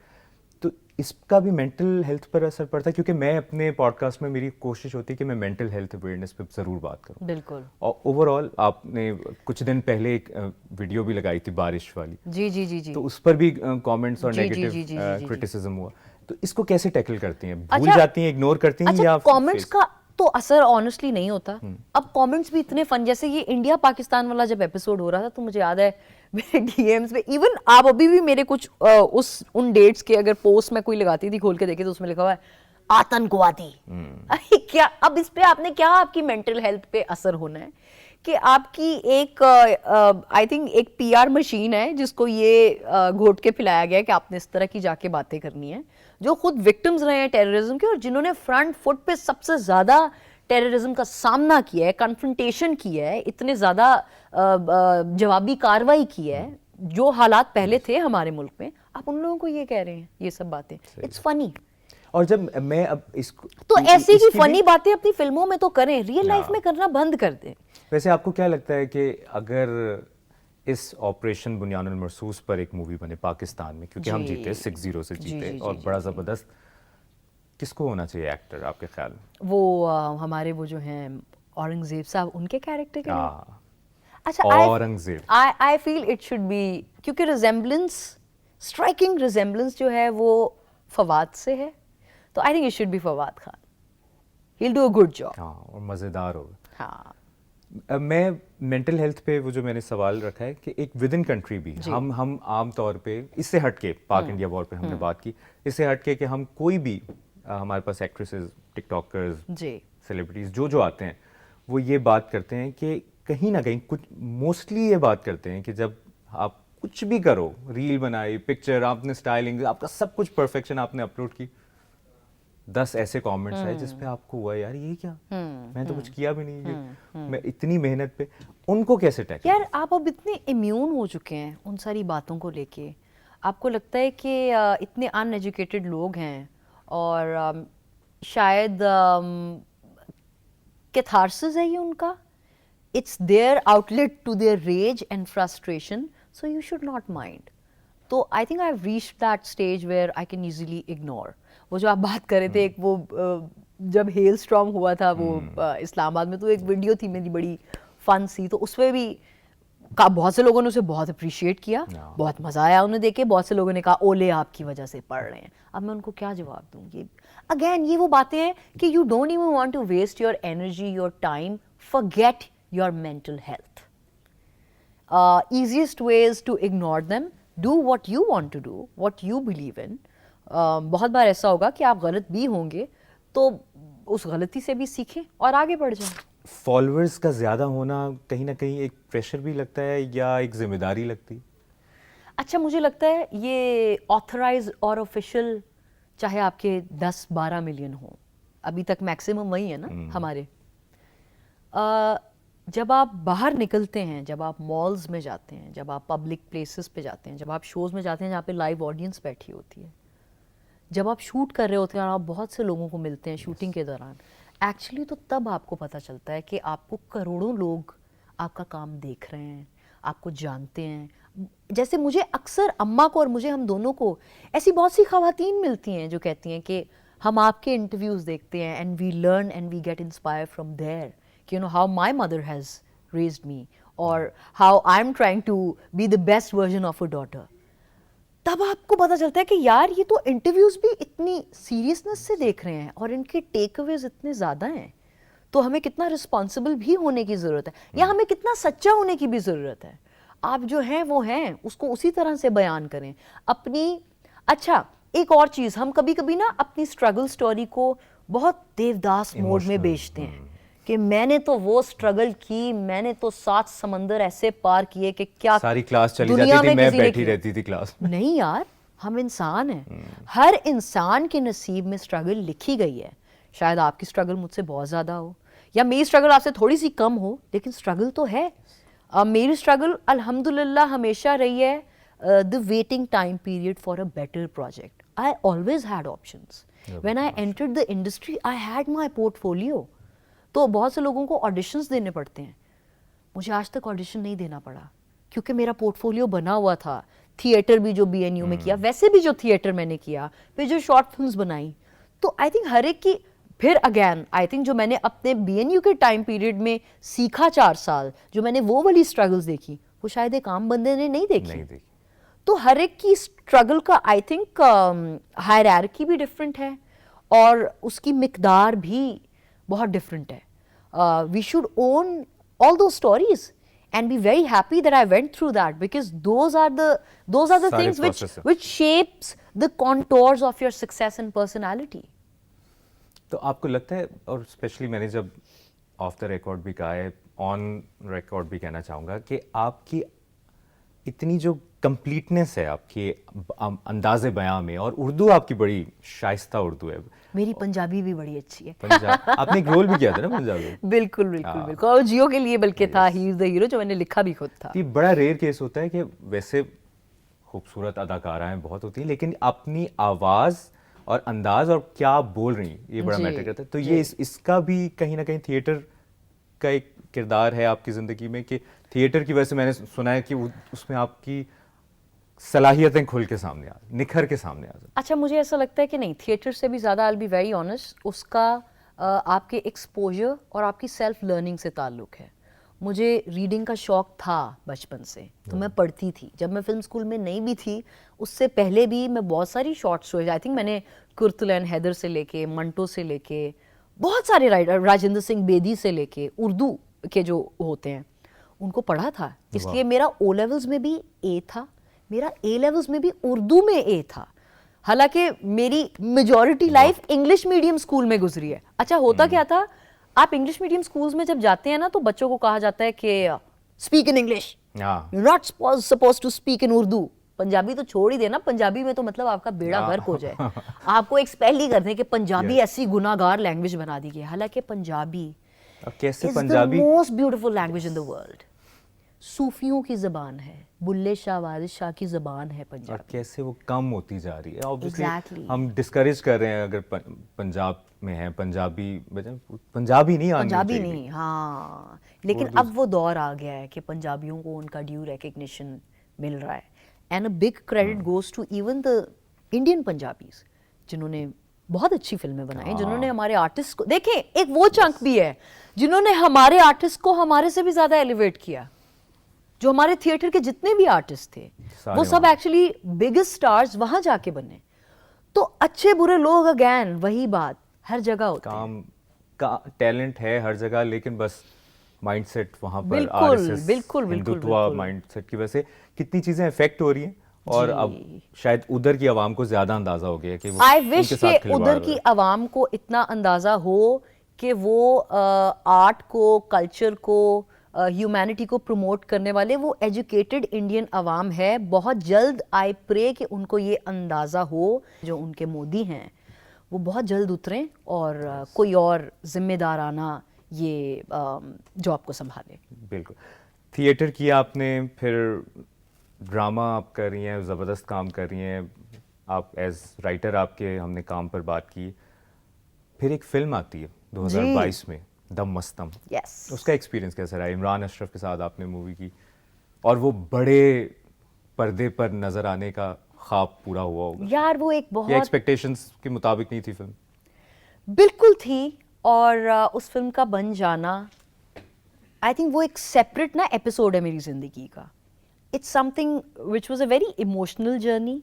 तो इसका भी मेंटल हेल्थ पर असर पड़ता है, क्योंकि मैं अपने पॉडकास्ट में मेरी कोशिश होती है कि मैं मेंटल हेल्थ अवेयरनेस पे ज़रूर बात करूं। बिल्कुल। और ओवरऑल आपने कुछ दिन पहले एक वीडियो भी लगाई थी बारिश वाली, जी जी जी जी। तो उस पर भी कमेंट्स और जी, जी, नेगेटिव जी, जी, जी, जी। क्रिटिसिज्म हुआ। तो इसको कैसे टैकल करती हैं? भूल अच्छा, जाती हैं, इग्नोर करती हैं, अच्छा या कमेंट्स का तो असर ऑनेस्टली नहीं होता। अब कमेंट्स भी इतने फन, जैसे ये इंडिया पाकिस्तान वाला जब एपिसोड हो रहा था तो मुझे याद है मेरे डीएम्स में, इवन आप अभी भी मेरे कुछ उन डेट्स के अगर पोस्ट में कोई लगाती थी खोल के देखे तो उसमें लिखा हुआ है आतंकवादी। अरे क्या, अब इस पे आपने क्या आपकी मेंटल हेल्थ पे असर होना है कि आपकी एक आई थिंक एक पीआर मशीन है जिसको ये घोट के पिलाया गया है कि आपने इस तरह की जाके बातें करनी है, जो खुद विक्टिम्स रहे हैं टेररिज्म के और जिन्होंने फ्रंट फुट पे सबसे ज्यादा टेररिज्म का सामना किया है, कन्फ्रंटेशन किया है, इतने ज्यादा जवाबी कार्रवाई की है, जो हालात पहले थे हमारे मुल्क में, आप उन लोगों को ये कह रहे हैं ये सब बातें। It's funny. और जब मैं अब इसको तो ऐसी की इसकी फनी बातें अपनी फिल्मों में तो करें, रियल लाइफ में करना बंद कर दें। वैसे आपको क्या लगता है कि अगर इस ऑपरेशन बुनियानुल मरसूस पर एक मूवी बने पाकिस्तान में, क्योंकि हम जी। जीते 6-0 से जी, जीते जी, और जी, बड़ा जी। ज़बरदस्त, किसको होना चाहिए एक्टर आपके ख्याल में? वो हमारे वो जो हैं औरंगजेब साहब, उनके कैरेक्टर के लिए। हाँ, अच्छा, Aurangzeb. I feel it should be, क्योंकि रिजेम्बलेंस, स्ट्राइकिंग रिजेम्बलेंस जो है वो फवाद से है, तो I think it should be Fawad Khan. He will do a good job. हाँ, और मज़ेदार होगा। हाँ मैं मेंटल हेल्थ पे वो जो मैंने सवाल रखा है कि एक विद इन कंट्री भी हम आम तौर पे इससे हटके पाक इंडिया वॉर पे हमने बात की, इससे हटके कि हम कोई भी हमारे पास एक्ट्रेसेस, टिकटॉकर्स, जी। सेलिब्रिटीज जो आते हैं, वो ये बात करते हैं कि कहीं ना कहीं कुछ, मोस्टली ये बात करते हैं कि जब आप कुछ भी करो, रील बनाई, पिक्चर, आपने स्टाइलिंग, आपका सब कुछ परफेक्शन आपने अपलोड की, 10 ऐसे कमेंट्स आए जिस पे आपको हुआ यार ये क्या, मैं तो कुछ किया भी नहीं, मैं इतनी मेहनत पे, उनको कैसे टैकल? यार आप अब इतने इम्यून हो चुके हैं उन सारी बातों को लेके, आपको लगता है कि इतने अनएजुकेटेड लोग हैं और शायद कैथारसिस है ये उनका, it's their outlet to their rage and frustration, so you should not mind. तो I think I have reached that stage where I can easily ignore. वो जो आप बात कर रहे थे, एक वो जब हेल स्टॉर्म हुआ था वो इस्लामाबाद में, तो एक वीडियो थी मेरी बड़ी फन सी, तो उसमें भी बहुत से लोगों ने उसे बहुत अप्रिशिएट किया, बहुत मजा आया उन्हें देखे, बहुत से लोगों ने कहा ओले आपकी वजह से पढ़ रहे हैं। अब मैं उनको क्या जवाब दूं? ये अगेन ये वो बातें हैं कि you don't even want to waste your energy, your time, forget your mental health. easiest ways to ignore them, do what you want to do, what you believe in. बहुत बार ऐसा होगा कि आप गलत भी होंगे, तो उस गलती से भी सीखें और आगे बढ़ जाएं। फॉलोअर्स का ज़्यादा होना कहीं ना कहीं एक प्रेशर भी लगता है या एक जिम्मेदारी लगती है? अच्छा, मुझे लगता है ये ऑथराइज और ऑफिशियल, चाहे आपके 10-12 मिलियन हो, अभी तक मैक्सिमम वही है ना हमारे। जब आप बाहर निकलते हैं, जब आप मॉल्स में जाते हैं, जब आप पब्लिक प्लेसेस पे जाते हैं, जब आप शोज़ में जाते हैं जहाँ पे लाइव ऑडियंस बैठी होती है, जब आप शूट कर रहे होते हैं और आप बहुत से लोगों को मिलते हैं शूटिंग के दौरान, एक्चुअली तो तब आपको पता चलता है कि आपको करोड़ों लोग आपका काम देख रहे हैं, आपको जानते हैं। जैसे मुझे अक्सर अम्मा को और मुझे, हम दोनों को ऐसी बहुत सी ख़वातीन मिलती हैं जो कहती हैं कि हम आपके इंटरव्यूज़ देखते हैं and we learn and we get inspire from there, you know how my mother has raised me or how I'm trying to be the best version of a daughter. तब आपको पता चलता है कि यार ये तो इंटरव्यूज भी इतनी सीरियसनेस से देख रहे हैं और इनके टेक अवेज इतने ज़्यादा हैं, तो हमें कितना रिस्पॉन्सिबल भी होने की ज़रूरत है, या हमें कितना सच्चा होने की भी ज़रूरत है। आप जो हैं वो हैं, उसको उसी तरह से बयान करें अपनी। अच्छा, एक और चीज़, हम कभी कभी ना अपनी स्ट्रगल स्टोरी को बहुत देवदास मोड में बेचते हैं कि मैंने तो वो स्ट्रगल की, मैंने तो 7 समंदर ऐसे पार किए कि क्या सारी क्लास चली दुनिया जाती थी, में मैं किसी ने बैठी किया। रहती थी क्लास में। नहीं यार, हम इंसान हैं, हर इंसान के नसीब में स्ट्रगल लिखी गई है। शायद आपकी स्ट्रगल मुझसे बहुत ज़्यादा हो या मेरी स्ट्रगल आपसे थोड़ी सी कम हो, लेकिन स्ट्रगल तो है। मेरी स्ट्रगल अल्हम्दुलिल्लाह हमेशा रही है the waiting time period for a better project. I always had options. When I entered the industry I had my portfolio. तो बहुत से लोगों को ऑडिशंस देने पड़ते हैं, मुझे आज तक ऑडिशन नहीं देना पड़ा क्योंकि मेरा पोर्टफोलियो बना हुआ था, थिएटर भी जो BNU में किया, वैसे भी जो थिएटर मैंने किया, फिर जो शॉर्ट फिल्म्स बनाई, तो आई थिंक हर एक की, फिर अगेन आई थिंक जो मैंने अपने BNU के टाइम पीरियड में सीखा 4 साल, जो मैंने वो वाली स्ट्रगल्स देखी, वो शायद एक आम बंदे ने नहीं देखी। तो हर एक की स्ट्रगल का आई थिंक हायरार्की भी डिफरेंट है और उसकी मिकदार भी बहुत डिफरेंट है. We should own all those stories and be very happy that I went through that, because those are the सारे things process है। which shapes the contours of your success and personality. तो आपको लगता है, और specially मैंने जब of the record भी कहा है, ऑन रिकॉर्ड भी कहना चाहूँगा कि आपकी इतनी जो कंप्लीटनेस है आपके अंदाज़े बयां में, और उर्दू आपकी बड़ी शाइस्ता उर्दू है। मेरी पंजाबी भी बड़ी अच्छी है. पंजाब आपने एक रोल भी किया था ना पंजाबी? बिल्कुल बिल्कुल बिल्कुल, और जियो के लिए बल्कि था ही इज द हीरो, जो मैंने लिखा भी खुद था. ये बड़ा रेयर केस होता है कि वैसे खूबसूरत अदाकाराएं बहुत होती हैं, लेकिन अपनी आवाज़ और अंदाज और क्या आप बोल रही हैं, ये बड़ा जी, मैटर करता है। तो ये इसका भी कहीं ना कहीं थिएटर का एक किरदार है आपकी ज़िंदगी में, कि थिएटर की वजह से मैंने सुना है कि उसमें आपकी सलाहियतें खुल के सामने आ, निखर के सामने आ जाती। अच्छा, मुझे ऐसा लगता है कि नहीं, थिएटर से भी ज़्यादा, I will be very honest, उसका आपके एक्सपोजर और आपकी सेल्फ लर्निंग से ताल्लुक़ है. मुझे रीडिंग का शौक़ था बचपन से, तो मैं पढ़ती थी. जब मैं फिल्म स्कूल में नहीं भी थी, उससे पहले भी मैं बहुत सारी शॉर्ट स्टोरीज, आई थिंक मैंने कुर्तुल एंड हैदर से लेके, मंटो से लेके, बहुत सारे राइटर, राजेंद्र सिंह बेदी से लेके, उर्दू के जो होते हैं उनको पढ़ा था. इसलिए मेरा O लेवल्स में भी A था, मेरा A लेवल्स में भी उर्दू में A था. हालांकि मेरी majority life English medium school में गुजरी है. अच्छा, होता क्या था, आप इंग्लिश मीडियम स्कूल्स में जब जाते हैं ना, तो बच्चों को कहा जाता है कि speak in English, you not suppose to speak in Urdu. Punjabi तो छोड़ ही देना, पंजाबी में तो मतलब आपका बेड़ा गर्क हो जाए. आपको एक्सपेल ही कर दें कि पंजाबी ऐसी गुनाहगार लैंग्वेज बना दी गई. हालांकि पंजाबी कैसे is Punjabi the most beautiful language in the world. सूफियों की ज़बान है, बुल्ले शाह वारिस शाह की ज़बान है और पंजाबी. कैसे वो कम होती जा रही है. Obviously Exactly. हम डिस्करेज कर रहे हैं अगर पंजाब में है पंजाबी, पंजाबी नहीं आनी पंजाबी चाहिए। नहीं, हाँ, लेकिन अब वो दौर आ गया है कि पंजाबियों को उनका ड्यू रिकग्निशन मिल रहा है. And a big credit goes to even the Indian Punjabis, जिन्होंने बहुत अच्छी फिल्में बनाई, जिन्होंने हमारे आर्टिस्ट को, देखें, एक वो चंक भी है जिन्होंने हमारे आर्टिस्ट को हमारे से भी ज्यादा एलिवेट किया. जो हमारे थिएटर के जितने भी आर्टिस्ट थे, वो सब एक्चुअली बिगेस्ट स्टार्स वहां जाके बने. तो अच्छे बुरे लोग, अगेन वही बात, हर जगह होते हैं. काम का टैलेंट है हर जगह, लेकिन बस माइंडसेट वहां पर बिल्कुल, आरएसएस बिल्कुल, बिल्कुल, हिंदुत्व बिल्कुल. माइंडसेट की वजह से कितनी चीजें इफेक्ट हो रही हैं, और अब शायद उधर की आवाम को ज्यादा अंदाजा हो गया कि वो आई उनके विश साथ के खिलवाड़ उधर हो की रहा है। आवाम को इतना अंदाजा हो कि वो आर्ट को, कल्चर को, ह्यूमैनिटी को प्रमोट करने वाले वो एजुकेटेड इंडियन आवाम है. बहुत जल्द आई प्रे कि उनको ये अंदाज़ा हो, जो उनके मोदी हैं वो बहुत जल्द उतरें और कोई और जिम्मेदाराना ये जॉब को संभाले. बिल्कुल. थिएटर किया आपने, फिर ड्रामा आप कर रही हैं, ज़बरदस्त काम कर रही हैं आप एज राइटर. आपके हमने काम पर बात की, फिर एक फिल्म आती है 2022 में, दम मस्तम. यस, उसका एक्सपीरियंस कैसा रहा? इमरान अशरफ के साथ आपने मूवी की, और वो बड़े पर्दे पर नजर आने का ख्वाब पूरा हुआ होगा. यार वो एक ये बहुत एक्सपेक्टेशंस के मुताबिक नहीं थी फिल्म? बिल्कुल थी. और उस फिल्म का बन जाना, आई थिंक वो एक सेपरेट ना एपिसोड है मेरी जिंदगी का. It's something which was a very emotional journey.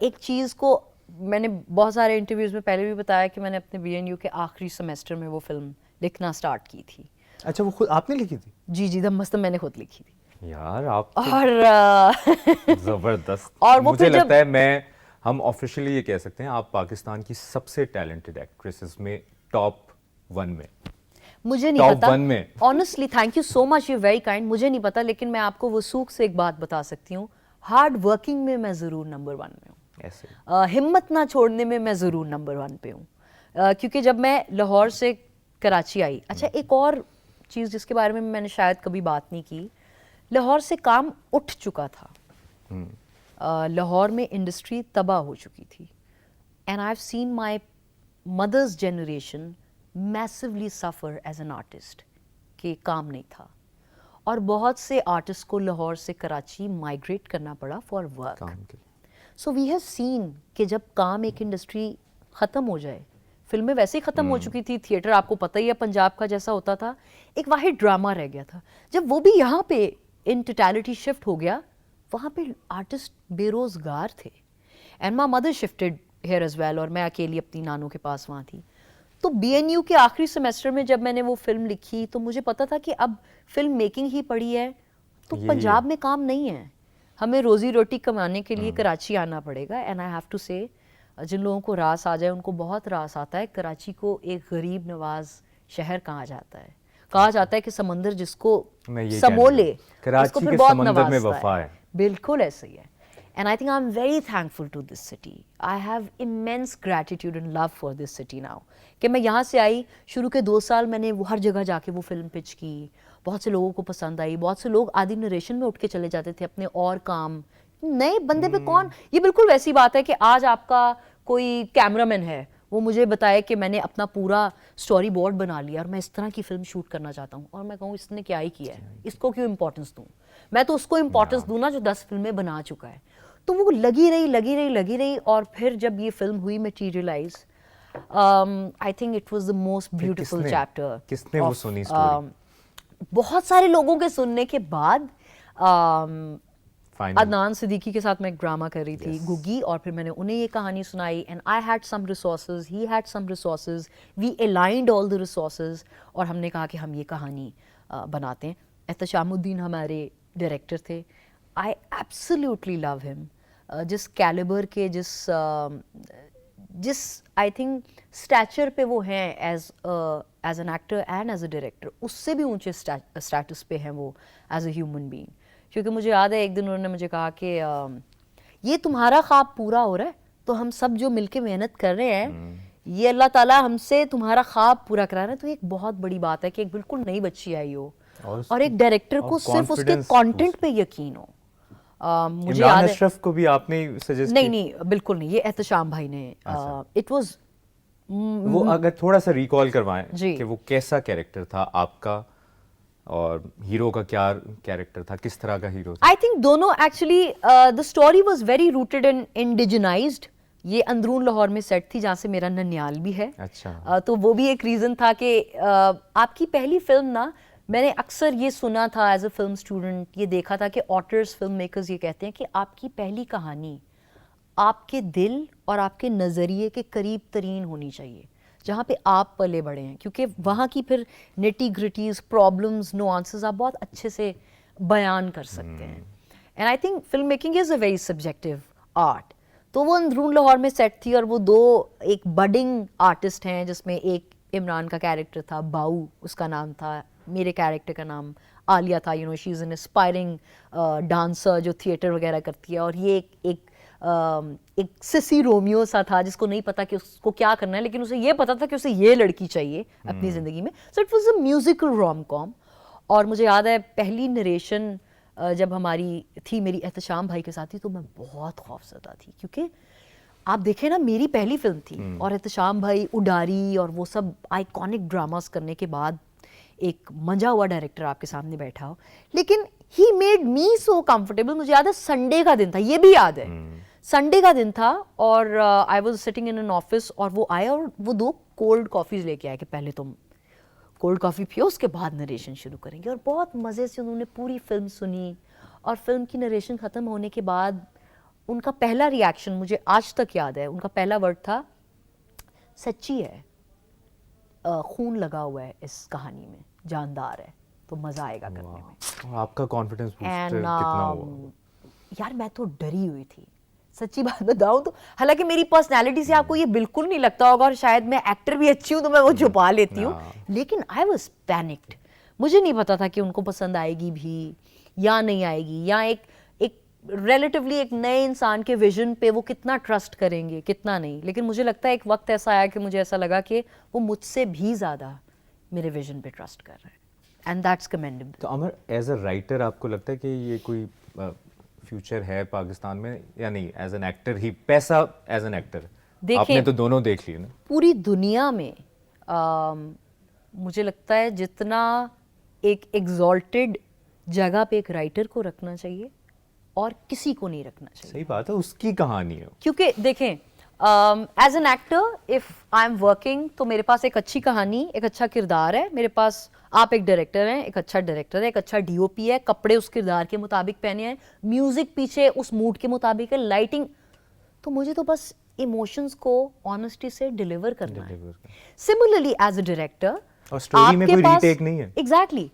एक चीज़ को मैंने बहुत सारे इंटरव्यूज में पहले भी बताया कि मैंने अपने BNU के आखिरी सेमेस्टर में वो फिल्म लिखना स्टार्ट की थी. अच्छा, वो खुद आपने लिखी थी? जी जी, दम मस्तम मैंने खुद लिखी थी. यार आप तो और जबरदस्त. और वो मुझे फिर लगता है हम ऑफिशियली ये कह सकते हैं आप पाकिस्तान की सबसे टैलेंटेड एक्ट्रेसेस में टॉप 1 में. मुझे नहीं Top पता, 1 में. Honestly thank you so much, you very kind. मुझे नहीं पता, लेकिन मैं आपको वसूख से एक बात बता सकती हूँ, हार्ड वर्किंग में मैं ज़रूर नंबर 1 में हूँ. ऐसे हिम्मत ना छोड़ने में मैं ज़रूर नंबर 1 पे हूँ. क्योंकि जब मैं लाहौर से कराची आई, अच्छा एक और चीज़ जिसके बारे में मैंने शायद कभी बात नहीं की, लाहौर से काम उठ चुका था. लाहौर में इंडस्ट्री तबाह हो चुकी थी. And I have seen my mother's generation massively suffer as an artist, कि काम नहीं था. और बहुत से आर्टिस्ट को लाहौर से कराची माइग्रेट करना पड़ा फॉर वर्क। काम के सो वी हैव सीन कि जब काम एक इंडस्ट्री ख़त्म हो जाए, फिल्में वैसे ही ख़त्म हो चुकी थी, थिएटर आपको पता ही है पंजाब का जैसा होता था, एक वाहिद ड्रामा रह गया था। जब वो भी यहाँ पे इन टोटलिटी शिफ्ट हो गया, वहाँ पे आर्टिस्ट बेरोज़गार थे। And my mother shifted here as well, और मैं अकेली अपनी नानों के पास वहाँ थी। तो BNU के आखिरी सेमेस्टर में जब मैंने वो फिल्म लिखी तो मुझे पता था कि अब फिल्म मेकिंग ही पड़ी है तो यही पंजाब है। में काम नहीं है, हमें रोजी रोटी कमाने के लिए कराची आना पड़ेगा। एंड आई हैव टू से, जिन लोगों को रास आ जाए उनको बहुत रास आता है, कराची को एक गरीब नवाज शहर कहा जाता है। कहा जाता है कि समंदर जिसको मैं ये समोले कहने लगा। कराची उसको फिर के बहुत समंदर में नवाजता वफा है। बिल्कुल ऐसे ही है। And I think I'm very thankful to this city. I have immense gratitude and love for this city now. कि मैं यहाँ से आई, शुरू के 2 साल मैंने वो हर जगह जाके वो फिल्म पिच की, बहुत से लोगों को पसंद आई, बहुत से लोग आधी नरेशन में उठ के चले जाते थे अपने और काम, नए बंदे पे कौन। ये बिल्कुल वैसी बात है कि आज आपका कोई कैमरामैन है, वो मुझे बताए कि मैंने अपना पूरा स्टोरी बोर्ड बना लिया और मैं इस तरह की फिल्म शूट करना चाहता हूँ, और मैं कहूँ इसने क्या ही किया है, इसको क्यों इंपॉर्टेंस दूँ। मैं तो उसको इंपॉर्टेंस दूँ ना जो 10 फिल्में बना चुका है। तो वो लगी रही, और फिर जब ये फिल्म हुई materialise, I think it was the most beautiful chapter. किसने वो सुनी स्टोरी? बहुत सारे लोगों के सुनने के बाद Finally. अदनान सिद्दीकी के साथ मैं एक ड्रामा कर रही थी, गुगी, और फिर मैंने उन्हें ये कहानी सुनाई। And I had some resources, he had some resources, we aligned all the resources, और हमने कहा कि हम ये कहानी बनाते हैं। एहतशामुद्दीन हमारे डायरेक्टर थे। I absolutely love him. जिस कैलिबर के, जिस आई थिंक स्टैचर पे वो हैं as an actor and as a director, उससे भी ऊंचे स्टेटस पे हैं वो एज अ ह्यूमन बीइंग। क्योंकि मुझे याद है एक दिन उन्होंने मुझे कहा कि ये तुम्हारा ख्वाब पूरा हो रहा है, तो हम सब जो मिलके मेहनत कर रहे हैं, ये अल्लाह ताला हमसे तुम्हारा ख्वाब पूरा करा रहा है। तो एक बहुत बड़ी बात है कि एक बिल्कुल नई बच्ची आई हो और एक डायरेक्टर को सिर्फ उसके कंटेंट पे यकीन हो। मुझे याद है अशरफ को भी आपने सजेस्ट नहीं, बिल्कुल नहीं, ये एहतशाम भाई ने। इट वाज वो अगर थोड़ा सा रिकॉल करवाएं जी। कि वो कैसा कैरेक्टर था आपका, और हीरो का क्या कैरेक्टर था, किस तरह का हीरो था? आई थिंक दोनों actually, the story was very rooted in indigenized. ये अंदरून लाहौर में सेट थी, जहाँ से मेरा ननियाल भी है। अच्छा। तो वो भी एक रीज़न था कि आपकी पहली फिल्म ना, मैंने अक्सर ये सुना था एज अ फिल्म स्टूडेंट, ये देखा था कि ऑटर्स, फिल्म मेकर्स ये कहते हैं कि आपकी पहली कहानी आपके दिल और आपके नज़रिए के करीब तरीन होनी चाहिए, जहाँ पे आप पले बड़े हैं, क्योंकि वहाँ की फिर निटी ग्रिटीज, प्रॉब्लम्स, नुआंसेस आप बहुत अच्छे से बयान कर सकते हैं। And I think film making is a very subjective art. तो वो अंदरून लाहौर में सेट थी, और वो दो एक बडिंग आर्टिस्ट हैं, जिसमें एक इमरान का कैरेक्टर था, बाऊ उसका नाम था, मेरे कैरेक्टर का नाम आलिया था। You know, she is an aspiring dancer जो थिएटर वगैरह करती है, और ये एक सिसी रोमियो सा था जिसको नहीं पता कि उसको क्या करना है, लेकिन उसे ये पता था कि उसे ये लड़की चाहिए अपनी ज़िंदगी में। So it was a musical rom com. और मुझे याद है पहली नरेशन जब हमारी थी मेरी एहतशाम भाई के साथ थी, तो मैं बहुत खौफजदा थी, क्योंकि आप देखें ना, मेरी पहली फिल्म थी और एहतशाम भाई उडारी और वो सब आइकॉनिक ड्रामास करने के बाद एक मंजा हुआ डायरेक्टर आपके सामने बैठा हो, लेकिन he made me so comfortable. मुझे याद है संडे का दिन था, ये भी याद है, संडे का दिन था, और I was sitting in an office, और वो आए और वो 2 कोल्ड कॉफ़ीज़ लेके आए कि पहले तुम कोल्ड कॉफ़ी पियो, उसके बाद नरेशन शुरू करेंगे। और बहुत मज़े से उन्होंने पूरी फिल्म सुनी, और फिल्म की नरेशन ख़त्म होने के बाद उनका पहला रिएक्शन मुझे आज तक याद है। उनका पहला वर्ड था, सच्ची है, खून लगा हुआ है इस कहानी में, जानदार है, तो मज़ा आएगा करने में। और आपका कॉन्फिडेंस बूस्टर कितना हुआ? यार मैं तो डरी हुई थी, सच्ची बात बताऊं तो। हालांकि मेरी पर्सनालिटी से आपको ये बिल्कुल नहीं लगता होगा, और शायद मैं एक्टर भी अच्छी हूँ तो मैं वो छुपा लेती हूँ, लेकिन आई वाज पैनिक्ड। मुझे नहीं पता था कि उनको पसंद आएगी भी या नहीं आएगी, या एक रिलेटिवली एक नए इंसान के विजन पे वो कितना ट्रस्ट करेंगे, कितना नहीं। लेकिन मुझे लगता है एक वक्त ऐसा आया कि मुझे ऐसा लगा कि वो मुझसे भी ज़्यादा मेरे विजन पे ट्रस्ट कर रहे हैं, एंड दैट्स कमेंडेबल। तो अमर, एज अ राइटर आपको लगता है कि ये कोई फ्यूचर है पाकिस्तान में या नहीं? एज एन एक्टर ही, पैसा एज एन एक्टर, आपने तो दोनों देख लिए ना। पूरी दुनिया में मुझे लगता है जितना एक एग्जॉल्टेड जगह पे एक राइटर को रखना चाहिए और किसी को नहीं रखना चाहिए। सही बात है, उसकी कहानी है। क्योंकि देखें, as an actor if I am working, तो मेरे पास एक अच्छी कहानी, एक अच्छा किरदार है, मेरे पास आप एक डायरेक्टर हैं, एक अच्छा डायरेक्टर है, एक अच्छा डीओपी है, कपड़े उस किरदार के मुताबिक पहने हैं, म्यूजिक पीछे उस मूड के मुताबिक है, लाइटिंग, तो मुझे तो बस इमोशंस को ऑनेस्टी से डिलीवर करना है। सिमिलरली एज अ डायरेक्टर, और स्टोरी में कोई रीटेक नहीं है। एग्जैक्टली,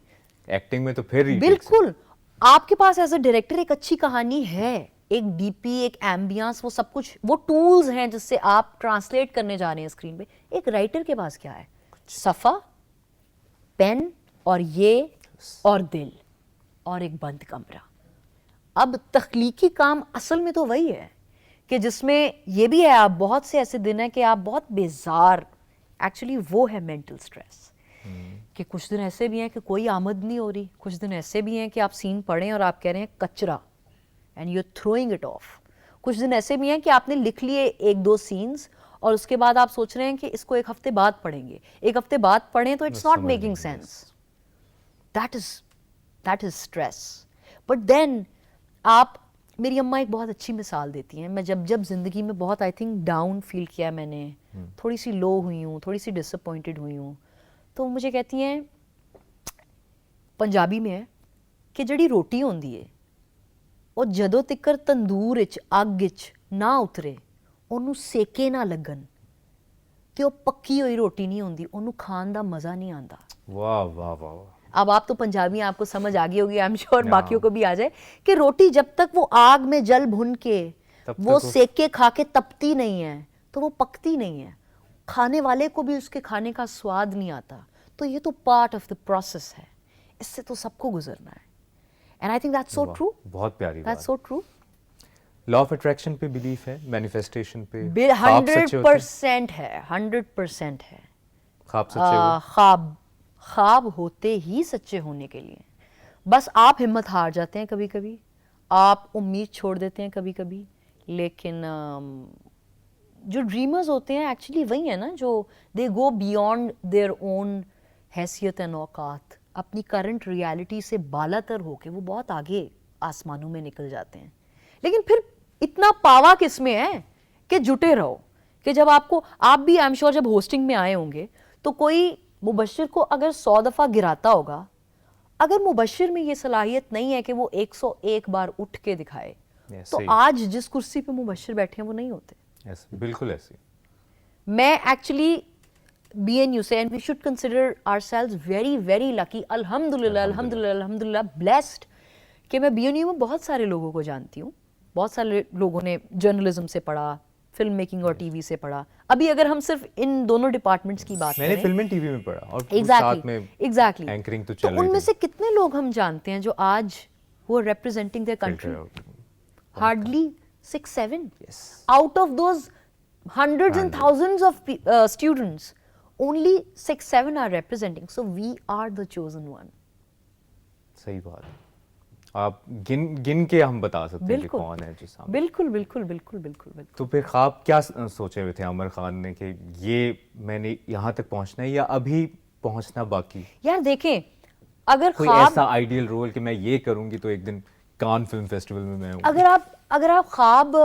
एक्टिंग में तो फिर रीटेक। बिल्कुल, आपके पास एज अ डायरेक्टर एक अच्छी कहानी है, एक डीपी, एक एम्बियंस, वो सब कुछ, वो टूल्स हैं जिससे आप ट्रांसलेट करने जा रहे हैं स्क्रीन पे। एक राइटर के पास क्या है? सफ़ा, पेन और ये और दिल और एक बंद कमरा। अब तख्लीकी काम असल में तो वही है कि जिसमें ये भी है, आप बहुत से ऐसे दिन हैं कि आप बहुत बेजार, एक्चुअली वो है मेंटल स्ट्रेस, कि कुछ दिन ऐसे भी हैं कि कोई आमद नहीं हो रही, कुछ दिन ऐसे भी हैं कि आप सीन पढ़ें और आप कह रहे हैं कचरा and you are throwing it off, कुछ दिन ऐसे भी हैं कि आपने लिख लिए एक दो सीन्स और उसके बाद आप सोच रहे हैं कि इसको एक हफ्ते बाद पढ़ेंगे, एक हफ्ते बाद पढ़ें तो it's not making sense. That is stress. But then आप, मेरी अम्मा एक बहुत अच्छी मिसाल देती हैं, मैं जब जब जिंदगी में बहुत आई थिंक डाउन फील किया मैंने, थोड़ी सी लो हुई हूँ, थोड़ी सी डिसअपॉइंटेड हुई हूँ, तो मुझे कहती हैं, पंजाबी में है कि जड़ी रोटी होंदी है ਉਹ ਜਦੋਂ ਤਿੱਕਰ ਤੰਦੂਰ ਵਿੱਚ ਅੱਗ ਵਿੱਚ ਨਾ ਉਤਰੇ, ਉਹਨੂੰ ਸੇਕੇ ਨਾ ਲੱਗਣ ਤੇ ਉਹ ਪੱਕੀ ਹੋਈ ਰੋਟੀ नहीं होंदी, ਉਹਨੂੰ खान ਦਾ मजा नहीं आता। वाह वाह वाह। अब आप तो पंजाबी, आपको समझ आ गई होगी, आई एम श्योर बाकियों को भी आ जाए, कि रोटी जब तक वो आग में जल भुन के वो सेके खा के तपती नहीं है तो वो पकती नहीं है, खाने वाले को भी उसके खाने का स्वाद नहीं आता। तो ये तो पार्ट ऑफ द प्रोसेस है, इससे तो सबको गुजरना है। And I think that's so true. बहुत प्यारी बात। That's so true. Law of attraction पे बिलीफ है, मैनिफेस्टेशन पे 100% है, 100% है। ख्वाब सच्चे हो? ख्वाब होते ही सच्चे होने के लिए बस आप हिम्मत हार जाते हैं कभी कभी, आप उम्मीद छोड़ देते हैं कभी कभी, लेकिन जो ड्रीमर्स होते हैं एक्चुअली वही है ना, जो दे गो बियॉन्ड देयर ओन हैसियत एंड औकात, अपनी करंट रियलिटी से बालातर होके वो बहुत आगे आसमानों में निकल जाते हैं। लेकिन फिर इतना पावा किसमें है कि जुटे रहो, कि जब आपको, आप भी आई एम श्योर जब होस्टिंग में आए होंगे तो कोई मुबशिर को अगर 100 दफ़ा गिराता होगा, अगर मुबशिर में ये सलाहियत नहीं है कि वो 101 बार उठ के दिखाए, तो आज जिस कुर्सी पे मुबशिर बैठे हैं वो नहीं होते। बिल्कुल ऐसे। मैं एक्चुअली BNU से, and we should consider ourselves very very lucky, अल्हम्दुलिल्लाह अल्हम्दुलिल्लाह अल्हम्दुलिल्लाह blessed, कि मैं BNU में बहुत सारे लोगों को जानती हूँ, बहुत सारे लोगों ने जर्नलिज्म से पढ़ा, फिल्म मेकिंग और टीवी से पढ़ा। अभी अगर हम सिर्फ इन दोनों डिपार्टमेंट्स की बात मैंने करें, फिल्म टीवी में पढ़ा और साथ में एग्जैक्टली एंकरिंग तो चल रही थी। उनमें से कितने लोग हम जानते हैं जो आज वो representing their country? Hardly 6-7 out of those hundreds and thousands of students, only 6-7 are representing, so we are the chosen one. सही बात। आप गिन के हम बता सकते हैं कि कौन है जो सामने। बिल्कुल बिल्कुल बिल्कुल बिल्कुल बिल्कुल। तो फिर ख्वाब क्या सोचे हुए थे आमिर खान ने कि ये मैंने यहाँ तक पहुँचना है या अभी पहुँचना बाकी? यार देखें, अगर कोई ऐसा आइडियल रोल कि मैं ये करूँगी तो एक दिन कान फिल्म फेस्टिवल में मैं हूँ। अगर आप ख्वाब,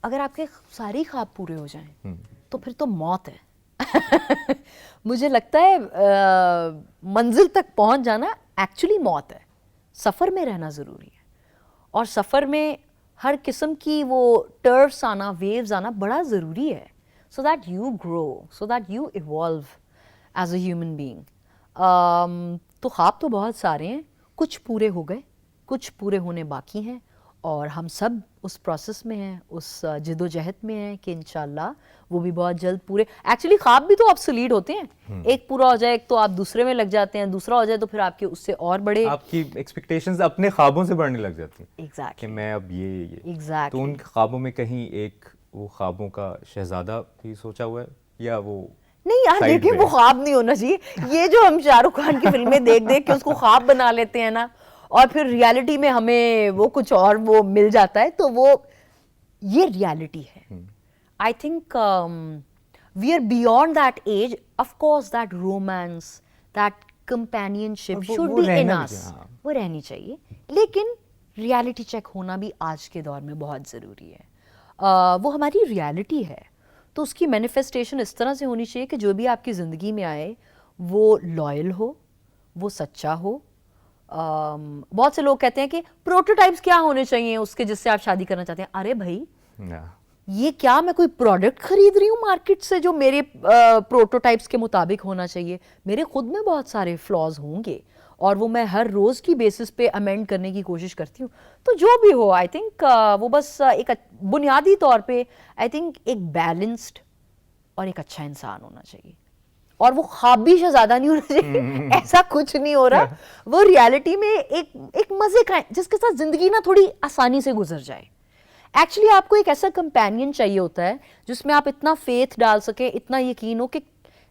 अगर आपके सारे ख्वाब पूरे हो जाएं तो फिर तो मौत है। मुझे लगता है मंजिल तक पहुंच जाना एक्चुअली मौत है। सफ़र में रहना ज़रूरी है, और सफ़र में हर किस्म की वो टर्फ्स आना, वेव्स आना बड़ा ज़रूरी है, so that you grow, so that you evolve as a human being. तो ख्वाब तो बहुत सारे हैं, कुछ पूरे हो गए, कुछ पूरे होने बाकी हैं, और हम सब उस प्रोसेस में हैं, उस जिद्दोजहद में हैं कि इंशाल्लाह वो भी बहुत जल्द पूरे। एक्चुअली ख्वाब भी तो ऑब्सोलीट होते हैं, एक पूरा हो जाए एक तो आप दूसरे में लग जाते हैं, दूसरा हो जाए तो फिर आपके उससे और बड़े, आपकी एक्सपेक्टेशंस अपने ख्वाबों से बढ़ने लग जाती हैं। एग्जैक्टली कि मैं अब ये एग्जैक्टली। तो उन ख्वाबों में कहीं एक वो ख्वाबों का शहजादा भी सोचा हुआ है या वो नहीं? यार देखिए, वो ख्वाब नहीं होना चाहिए। ये जो हम शाहरुख खान की फिल्में देख देख के उसको ख्वाब बना लेते हैं ना, और फिर रियलिटी में हमें वो कुछ और वो मिल जाता है, तो वो ये रियलिटी है। I think we are beyond that age. Of course that romance, that companionship और शुड वो बी रहना इन भी अस, चाहिए, हाँ। वो रहनी चाहिए, लेकिन रियलिटी चेक होना भी आज के दौर में बहुत ज़रूरी है। वो हमारी रियलिटी है, तो उसकी मैनिफेस्टेशन इस तरह से होनी चाहिए कि जो भी आपकी ज़िंदगी में आए वो लॉयल हो, वो सच्चा हो। बहुत से लोग कहते हैं कि प्रोटोटाइप्स क्या होने चाहिए उसके जिससे आप शादी करना चाहते हैं। अरे भाई, Yeah. ये क्या मैं कोई प्रोडक्ट खरीद रही हूँ मार्केट से जो मेरे प्रोटोटाइप्स के मुताबिक होना चाहिए? मेरे खुद में बहुत सारे फ्लॉज होंगे और वो मैं हर रोज़ की बेसिस पे अमेंड करने की कोशिश करती हूँ। तो जो भी हो, आई थिंक वो बस एक बुनियादी तौर पे आई थिंक एक बैलेंस्ड और एक अच्छा इंसान होना चाहिए, और वो ख्वाबी से ज्यादा नहीं होना चाहिए। ऐसा कुछ नहीं हो रहा, वो रियलिटी में एक मजे का है जिसके साथ जिंदगी ना थोड़ी आसानी से गुजर जाए। एक्चुअली आपको एक ऐसा कंपेनियन चाहिए होता है जिसमें आप इतना फेथ डाल सके, इतना यकीन हो कि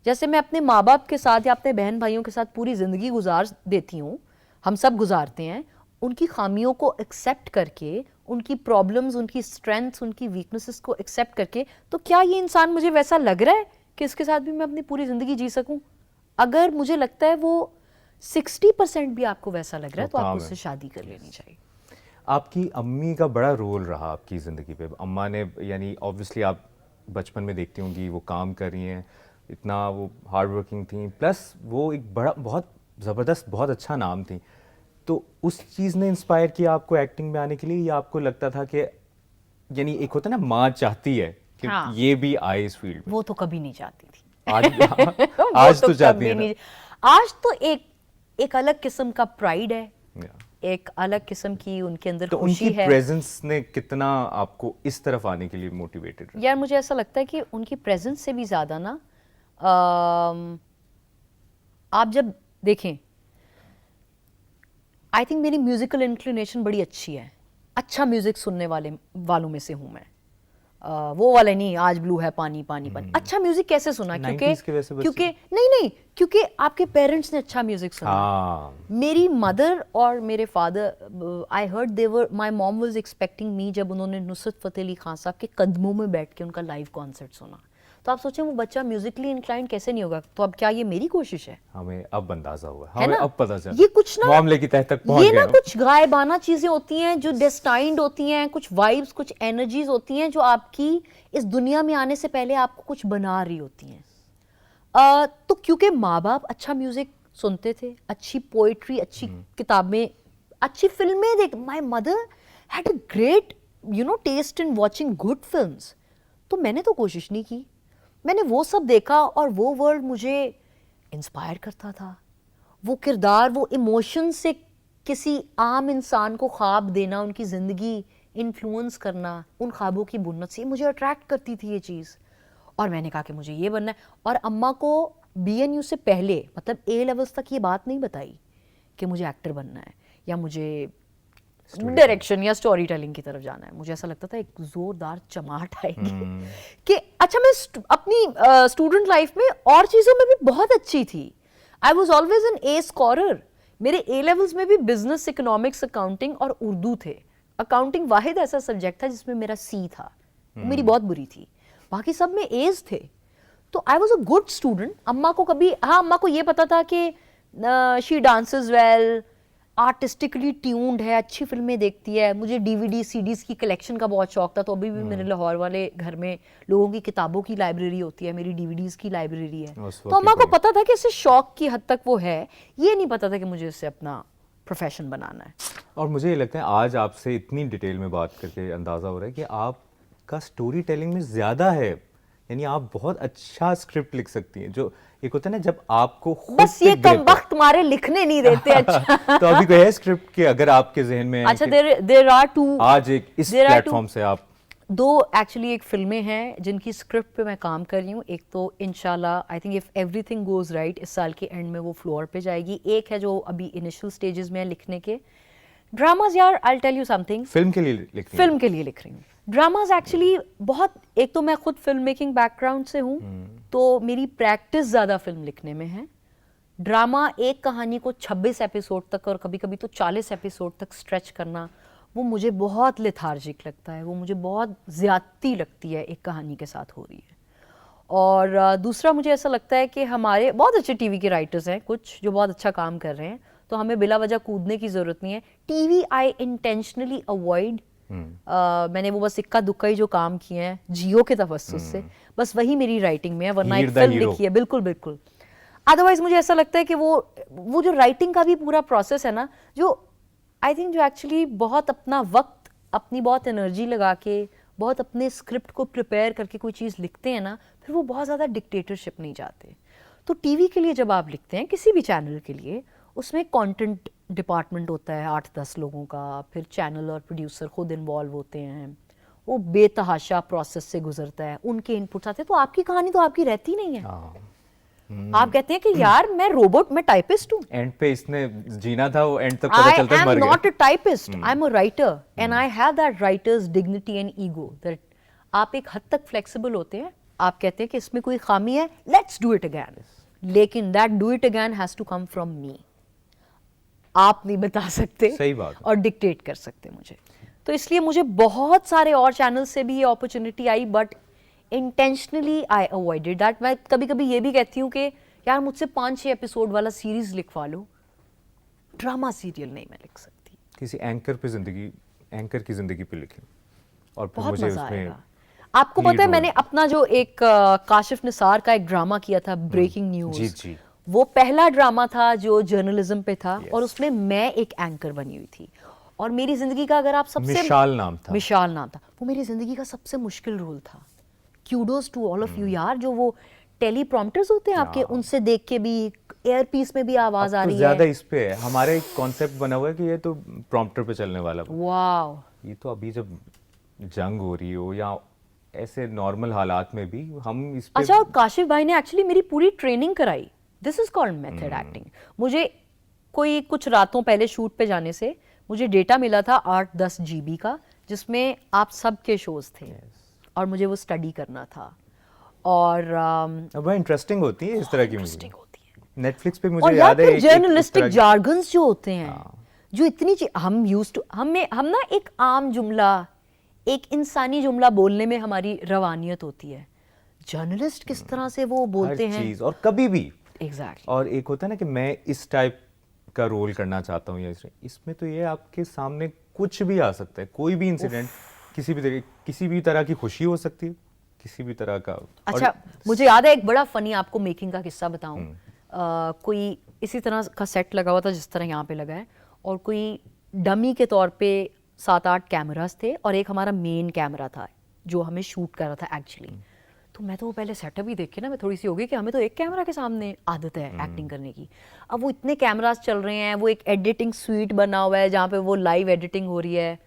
जैसे मैं अपने माँ बाप के साथ या अपने बहन भाइयों के साथ पूरी जिंदगी गुजार देती हूँ, हम सब गुजारते हैं, उनकी खामियों को एक्सेप्ट करके, उनकी प्रॉब्लम्स, उनकी स्ट्रेंथ्स, उनकी वीकनेसेस को एक्सेप्ट करके, तो क्या ये इंसान मुझे वैसा लग रहा है कि इसके साथ भी मैं अपनी पूरी जिंदगी जी सकूं? अगर मुझे लगता है वो 60% भी आपको वैसा लग रहा है तो आपको उससे शादी कर लेनी चाहिए। आपकी अम्मी का बड़ा रोल रहा आपकी ज़िंदगी पे। अम्मा ने, यानी ऑब्वियसली आप बचपन में देखती होंगी वो काम कर रही हैं, इतना वो हार्ड वर्किंग थी, प्लस वो एक बड़ा बहुत ज़बरदस्त बहुत अच्छा नाम थी। तो उस चीज़ ने इंस्पायर किया आपको एक्टिंग में आने के लिए, या आपको लगता था कि यानी एक होता है ना माँ चाहती है कि हाँ। ये भी आए इस फील्ड में? वो तो कभी नहीं चाहती थी। आज वो आज तो कभी चाहती है ना? नहीं। आज तो एक अलग किस्म का प्राइड है, Yeah. एक अलग किस्म की उनके अंदर तो खुशी उनकी है। प्रेजेंस ने कितना आपको इस तरफ आने के लिए मोटिवेटेड रहा? यार मुझे ऐसा लगता है कि उनकी प्रेजेंस से भी ज्यादा ना, अम, आप जब देखें, आई थिंक मेरी म्यूजिकल इंक्लिनेशन बड़ी अच्छी है, अच्छा म्यूजिक सुनने वालों में से हूं मैं। वो वाले नहीं आज ब्लू है पानी पानी पानी। अच्छा म्यूजिक कैसे सुना? 90s के वैसे बच्चे? क्योंकि नहीं, क्योंकि आपके पेरेंट्स ने अच्छा म्यूजिक सुना। हाँ, मेरी मदर और मेरे father, I heard they were, my mom was expecting me, जब उन्होंने नुसरत फतेह अली खान साहब के कदमों में बैठ के उनका लाइव कॉन्सर्ट सुना, तो आप सोचें वो बच्चा म्यूजिकली इंक्लाइंड कैसे नहीं होगा। तो अब क्या ये मेरी कोशिश है? हमें अब अंदाजा हुआ, है हमें ना? अब पता चला, ये कुछ ना मामले की तह तक पहुंच ये गए ना हम। कुछ गायबाना चीजें होती हैं जो डेस्टाइंड होती हैं, कुछ वाइब्स, कुछ एनर्जीज होती हैं जो आपकी इस दुनिया में आने से पहले आपको कुछ बना रही होती हैं। तो क्योंकि माँ बाप अच्छा म्यूजिक सुनते थे, अच्छी पोइट्री, अच्छी किताबें, अच्छी फिल्में देख, my mother had a great test in watching good films. तो मैंने तो कोशिश नहीं की, मैंने वो सब देखा और वो वर्ल्ड मुझे इंस्पायर करता था। वो किरदार, वो इमोशन से किसी आम इंसान को ख्वाब देना, उनकी ज़िंदगी इन्फ्लुएंस करना, उन ख्वाबों की बुन्नत से मुझे अट्रैक्ट करती थी ये चीज़। और मैंने कहा कि मुझे ये बनना है। और अम्मा को BNU से पहले, मतलब A लेवल्स तक ये बात नहीं बताई कि मुझे एक्टर बनना है या मुझे डायरेक्शन या स्टोरी टेलिंग की तरफ जाना है। मुझे ऐसा लगता था एक जोरदार चमाट आएगी कि अच्छा मैं अपनी स्टूडेंट लाइफ में और चीज़ों में भी बहुत अच्छी थी। I was always an A स्कॉरर। मेरे A लेवल्स में भी बिजनेस, इकोनॉमिक्स, अकाउंटिंग और उर्दू थे। अकाउंटिंग वाहिद ऐसा सब्जेक्ट था जिसमें मेरा C था, मेरी बहुत बुरी थी, बाकी सब में A's थे। तो I was a good student. अम्मा को कभी, हाँ अम्मा को ये पता था कि she dances well, artistically tuned है, अच्छी फिल्में देखती है। मुझे DVD CDs की कलेक्शन का बहुत शौक था, तो अभी भी मेरे लाहौर वाले घर में लोगों की किताबों की लाइब्रेरी होती है, मेरी DVDs की लाइब्रेरी है। तो अम्मा को पता था कि इससे शौक की हद तक वो है, ये नहीं पता था कि मुझे इससे अपना प्रोफेशन बनाना है। और मुझे ये लगता है आज आपसे इतनी डिटेल में बात करके अंदाज़ा हो रहा है कि आपका स्टोरी टेलिंग में ज़्यादा है, यानी आप बहुत अच्छा स्क्रिप्ट लिख सकती हैं। जो एक होता है ना जब आपको खुद बस पे ये grip हो। कमबख्त मारे लिखने नहीं देते। अच्छा तो अभी कोई है स्क्रिप्ट के अगर आपके जहन में है अच्छा, कि देर आर टू, आज एक इस there are प्लेटफॉर्म से आप दो एक्चुअली एक फिल्में हैं जिनकी स्क्रिप्ट पे मैं काम कर रही हूँ। एक तो इंशाल्लाह I think if everything goes right इस साल के एंड में वो फ्लोर पे जाएगी। एक है जो अभी इनिशियल स्टेजेस में है लिखने के। ड्रामाज, यार I tell you something, film के लिए लिख रही हैं? फिल्म के लिए लिख रही हूँ। ड्रामाज एक्चुअली बहुत, एक तो मैं खुद फिल्म मेकिंग बैकग्राउंड से हूँ, तो मेरी प्रैक्टिस ज़्यादा फिल्म लिखने में है। ड्रामा एक कहानी को 26 एपिसोड तक और कभी कभी तो 40 एपिसोड तक स्ट्रेच करना, वो मुझे बहुत लेथार्जिक लगता है, वो मुझे बहुत ज़्यादती लगती है एक कहानी के साथ हो रही है। और दूसरा मुझे ऐसा लगता है कि हमारे बहुत अच्छे टीवी के राइटर्स हैं कुछ जो बहुत अच्छा काम कर रहे हैं, तो हमें बिला वजह कूदने की ज़रूरत नहीं है। टीवी आई इंटेंशनली अवॉइड, मैंने वो बस इक्का दुक्का ही जो काम किए हैं जियो के तवस्सुस से, बस वही मेरी राइटिंग में है, वरना एक फिल्म लिखी है। बिल्कुल बिल्कुल। अदरवाइज मुझे ऐसा लगता है कि वो जो राइटिंग का भी पूरा प्रोसेस है ना, जो आई थिंक जो एक्चुअली बहुत अपना वक्त, अपनी बहुत एनर्जी लगा के, बहुत अपने स्क्रिप्ट को प्रिपेयर करके कोई चीज़ लिखते हैं ना, फिर वो बहुत ज़्यादा डिक्टेटरशिप नहीं जाते। तो टीवी के लिए जब आप लिखते हैं किसी भी चैनल के लिए, उसमें कंटेंट डिपार्टमेंट होता है 8-10 लोगों का, फिर चैनल और प्रोड्यूसर खुद इन्वॉल्व होते हैं, वो बेतहाशा प्रोसेस से गुजरता है, उनके इनपुट्स आते हैं, तो आपकी कहानी तो आपकी रहती नहीं है। आप कहते हैं कि यार मैं रोबोट, मैं टाइपिस्ट हूँ, एंड पे इसने जीना था, वो एंड तक पता चलता है मर गया। I am not a typist, I am a writer and I have that writer's dignity and ego that आप एक हद तक फ्लेक्सिबल होते हैं, आप कहते हैं कि इसमें कोई खामी है, let's do it again, लेकिन that do it again has to come from me। आप नहीं बता सकते, सही बात, और डिक्टेट कर सकते मुझे। तो इसलिए मुझे बहुत सारे और चैनल से भी ये opportunity I, but intentionally I avoided that. मैं कभी कभी ये भी कहती हूँ कि यार मुझसे 5-6 एपिसोड वाला सीरीज लिखवा लो, ड्रामा सीरियल नहीं मैं लिख सकती। किसी एंकर की जिंदगी पे लिखे और फिर बहुत मुझे मजा उसमें आएगा। आपको पता है मैंने अपना जो एक काशिफ निसार का एक ड्रामा किया था, ब्रेकिंग न्यूज, जी जी, वो पहला ड्रामा था जो जर्नलिज्म पे था, और उसमें मैं एक एंकर बनी हुई थी, और मेरी जिंदगी का, अगर आप सबसे मिशाल नाम था, वो मेरी जिंदगी का सबसे मुश्किल रोल था। Kudos to all of you यार, जो वो टेलीप्रॉम्प्टर्स होते हैं आपके, उनसे देख के भी एयरपीस में भी आवाज आ रही है। ज्यादा इस पे है, हमारे एक कॉन्सेप्ट बना हुआ है कि ये तो प्रॉम्प्टर पे चलने वाला। वाओ, ये तो अभी जब जंग हो रही हो या ऐसे नॉर्मल हालात में भी हम इस पे। अच्छा, काशिफ भाई ने एक्चुअली मेरी पूरी ट्रेनिंग कराई। This is called method acting. मुझे कोई कुछ रातों पहले शूट पे जाने से मुझे डेटा मिला था 8-10 GB का, जिसमें आप सबके शोज थे, और मुझे वो स्टडी करना था। और अब इंटरेस्टिंग होती है इस तरह की मूवी, होती है नेटफ्लिक्स पे और मुझे यार याद है जर्नलिस्टिक जार्गन्स जो होते हैं, जो इतनी हम यूज्ड टू, हम ना एक आम जुमला, एक इंसानी जुमला बोलने में हमारी रवानियत होती है, जर्नलिस्ट किस तरह से वो बोलते हैं चीज, और कभी भी एग्जैक्टली। और एक होता है ना कि मैं इस टाइप का रोल करना चाहता हूँ, या इसमें तो ये आपके सामने कुछ भी आ सकता है, कोई भी इंसिडेंट, किसी भी तरह की खुशी हो सकती है, किसी भी तरह का। अच्छा, मुझे याद है एक बड़ा फनी आपको मेकिंग का किस्सा बताऊं। कोई इसी तरह का सेट लगा हुआ था जिस तरह यहाँ पे लगा है, और कोई डमी के तौर पे 7-8 कैमरास थे, और एक हमारा मेन कैमरा था जो हमें शूट कर रहा था एक्चुअली। तो मैं तो वो पहले सेटअप ही देख के ना मैं थोड़ी सी हो गई कि हमें तो एक कैमरा के सामने आदत है एक्टिंग करने की। अब वो इतने कैमरास चल रहे हैं, वो एक एडिटिंग स्वीट बना हुआ है जहाँ पे वो लाइव एडिटिंग हो रही है,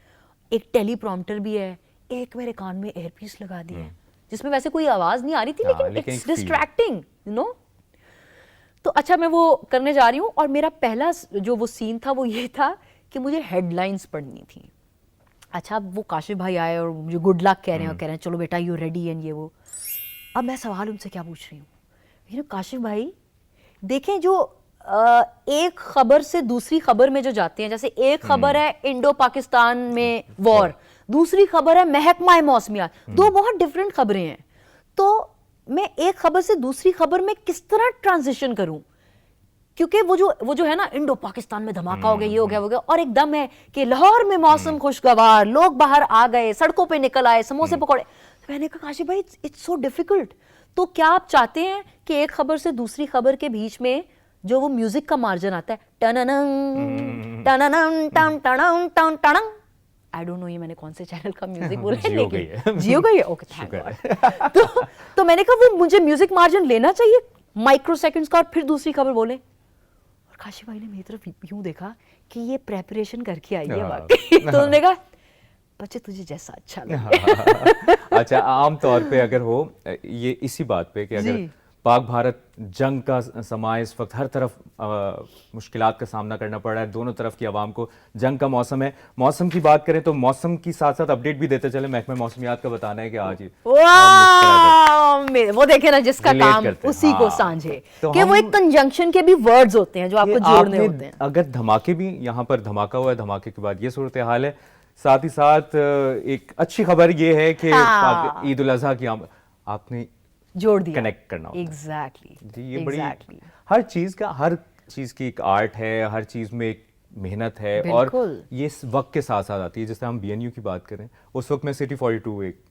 एक टेलीप्रॉम्प्टर भी है, एक मेरे कान में एयरपीस लगा दी है जिसमें वैसे कोई आवाज नहीं आ रही थी, लेकिन इट्स डिस्ट्रैक्टिंग, यू नो। तो अच्छा, मैं वो करने जा रही हूँ, और मेरा पहला जो वो सीन था वो ये था कि मुझे हेडलाइंस पढ़नी थी। अच्छा, वो काशिफ भाई आए और मुझे गुड लक कह रहे हैं, और कह रहे हैं चलो बेटा यू रेडी एंड ये वो। अब मैं सवाल उनसे क्या पूछ रही हूँ, यू नो काशिफ भाई देखें, जो एक खबर से दूसरी खबर में जो जाते हैं, जैसे एक खबर है इंडो पाकिस्तान में वॉर, दूसरी खबर है महकमा मौसमियात, दो बहुत डिफरेंट खबरें हैं। तो मैं एक खबर से दूसरी खबर में किस तरह ट्रांजिशन करूं, क्योंकि वो जो है ना, इंडो पाकिस्तान में धमाका हो गया, ये हो गया वो गया, और एकदम है कि लाहौर में मौसम खुशगवार, लोग बाहर आ गए, सड़कों पे निकल आए, समोसे पकौड़े। तो मैंने कहा काशिफ भाई इट्स सो डिफिकल्ट। तो क्या आप चाहते हैं कि एक खबर से दूसरी खबर के बीच में जो वो म्यूजिक का मार्जिन आता है, टननंग टननंग टन टनंग टन टनंग, आई डोंट नो ये मैंने कौन से चैनल का म्यूजिक बोला है, लेकिन जियो का ही है, ओके थैंक गॉड। तो मैंने कहा वो मुझे म्यूजिक मार्जिन लेना चाहिए माइक्रो सेकंड्स का, और फिर दूसरी खबर बोले। और काशिफ भाई ने मेरी तरफ यूं देखा कि ये प्रेपरेशन करके आई है वाकई। तो उन्होंने कहा बच्चे तुझे जैसा अच्छा लगे। अच्छा, आम तौर पे अगर हो ये इसी बात पे कि अगर पाक भारत जंग का समा इस वक्त हर तरफ मुश्किलात का सामना करना पड़ रहा है, दोनों तरफ की आवाम को, जंग का मौसम है, मौसम की बात करें तो मौसम की साथ साथ अपडेट भी देते चले। महकमा मौसमियात का बताना है कि आज ही वो देखे ना जिसका काम उसी को सांझे, तो कि वो एक कंजंक्शन के भी वर्ड्स होते हैं जो आपको जोड़ने होते हैं। अगर धमाके भी, यहाँ पर धमाका हुआ है, धमाके के बाद ये सूरत हाल है, साथ ही साथ एक अच्छी खबर ये है कि ईद उल अजहा की आपने जोड़ दिया, कनेक्ट करना होता है। एग्जैक्टली जी, ये बड़ी हर चीज़ की एक आर्ट है, हर चीज़ में एक मेहनत है, और ये इस वक्त के साथ साथ आती है। जैसे हम BNU की बात करें, उस वक्त मैं सिटी 42 एक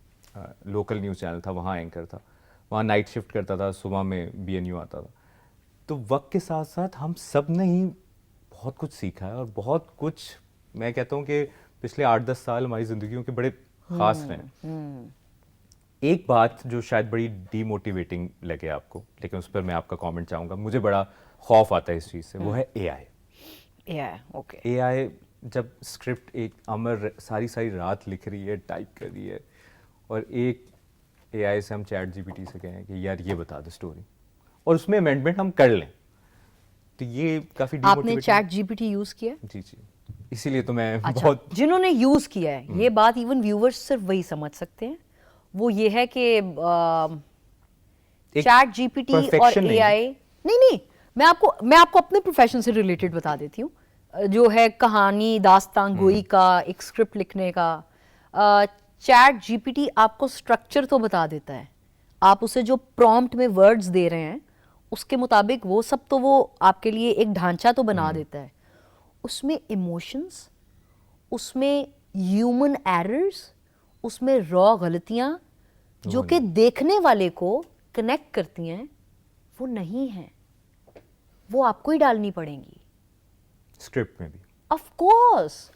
लोकल न्यूज़ चैनल था, वहाँ एंकर था, वहाँ नाइट शिफ्ट करता था, सुबह में BNU आता था। तो वक्त के साथ साथ हम सब ने ही बहुत कुछ सीखा है, और बहुत कुछ, मैं कहता हूँ कि पिछले 8-10 साल हमारी ज़िंदगियों के बड़े ख़ास रहे हैं। एक बात जो शायद बड़ी डीमोटिवेटिंग लगे आपको, लेकिन उस पर मैं आपका कमेंट चाहूँगा, मुझे बड़ा खौफ आता है इस चीज़ से, वो है AI। ओके। AI जब स्क्रिप्ट एक अमर सारी सारी रात लिख रही है, टाइप कर रही है, और एक AI से हम ChatGPT से कहें कि यार ये बता दो स्टोरी, और उसमें अमेंडमेंट हम कर लें, तो ये काफ़ी आपने ChatGPT यूज किया? जी, इसीलिए तो मैं अच्छा, बहुत जिन्होंने यूज किया है, ये बात इवन व्यूवर्स सिर्फ वही समझ सकते हैं, वो ये है कि ChatGPT और AI नहीं, मैं आपको अपने प्रोफेशन से रिलेटेड बता देती हूँ, जो है कहानी दास्तान गोई का एक स्क्रिप्ट लिखने का। ChatGPT आपको स्ट्रक्चर तो बता देता है, आप उसे जो प्रॉम्प्ट में वर्ड्स दे रहे हैं उसके मुताबिक वो सब तो वो आपके लिए एक ढांचा तो बना देता है। उसमें इमोशंस, उसमें ह्यूमन एरर्स, उसमें रॉ गलतियां जो कि देखने वाले को कनेक्ट करती हैं, वो नहीं है, वो आपको ही डालनी पड़ेंगी स्क्रिप्ट में भी। Of course.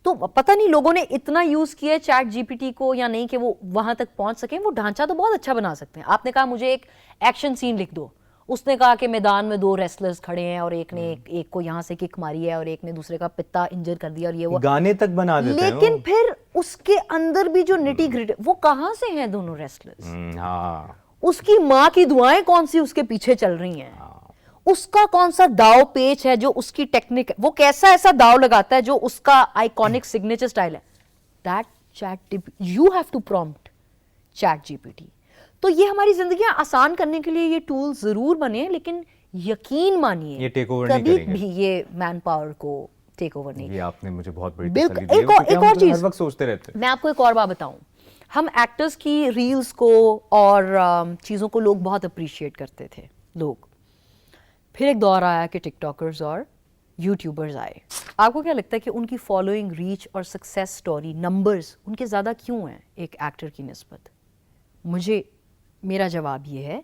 तो पता नहीं लोगों ने इतना यूज किया है ChatGPT को या नहीं कि वो वहां तक पहुंच सके। वो ढांचा तो बहुत अच्छा बना सकते हैं। आपने कहा मुझे एक एक्शन सीन लिख दो, उसने कहा कि मैदान में 2 रेसलर्स खड़े हैं और एक ने एक को यहाँ से किक मारी है और एक ने दूसरे का पित्ता इंजर कर दिया, और ये वो गाने तक बना देते हैं। लेकिन फिर उसके अंदर भी जो निटी ग्रिटी, वो कहाँ से हैं दोनों रेसलर्स? हाँ, उसकी माँ की दुआएं कौन सी उसके पीछे चल रही हैं, उसका कौन सा दाव पेच है जो उसकी टेक्निक है, वो कैसा ऐसा दाव लगाता है जो उसका आइकॉनिक सिग्नेचर स्टाइल है। That chat you have to prompt ChatGPT। तो ये हमारी जिंदगियां आसान करने के लिए ये टूल जरूर बने हैं, लेकिन यकीन मानिए ये टेक ओवर कभी नहीं करेंगे। भी ये मैन पावर को टेक ओवर नहीं। ये आपने मुझे बहुत बड़ी बिल्कुल। तसल्ली दी है, क्योंकि एक और चीज हर वक्त सोचते रहते हैं। मैं आपको एक और बात बताऊं, हम एक्टर्स की रील्स को और चीज़ों को लोग बहुत अप्रिशिएट करते थे लोग। फिर एक दौर आया कि टिकटॉकर्स और यूट्यूबर्स आए। आपको क्या लगता है कि उनकी फॉलोइंग, रीच और सक्सेस स्टोरी नंबर्स उनके ज़्यादा क्यों हैं एक एक्टर की निस्बत? मेरा जवाब ये है,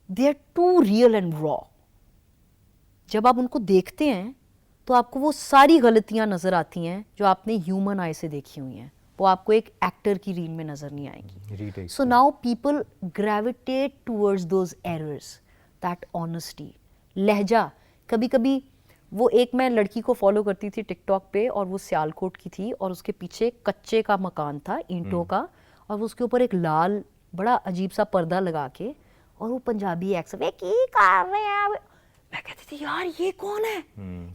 they are too real and raw. जब आप उनको देखते हैं तो आपको वो सारी गलतियां नजर आती हैं जो आपने ह्यूमन आई से देखी हुई हैं, वो आपको एक एक्टर की रील में नजर नहीं आएंगी। So now people gravitate towards those errors, that honesty. लहजा, कभी कभी वो एक मैं लड़की को फॉलो करती थी टिकटॉक पे, और वो सियालकोट की थी, और उसके पीछे कच्चे का मकान था ईंटों का, और वो उसके ऊपर एक लाल बड़ा अजीब सा पर्दा लगा के, और वो पंजाबी एक्सेंट, की कर रहे हैं। मैं कहती थी यार ये कौन है,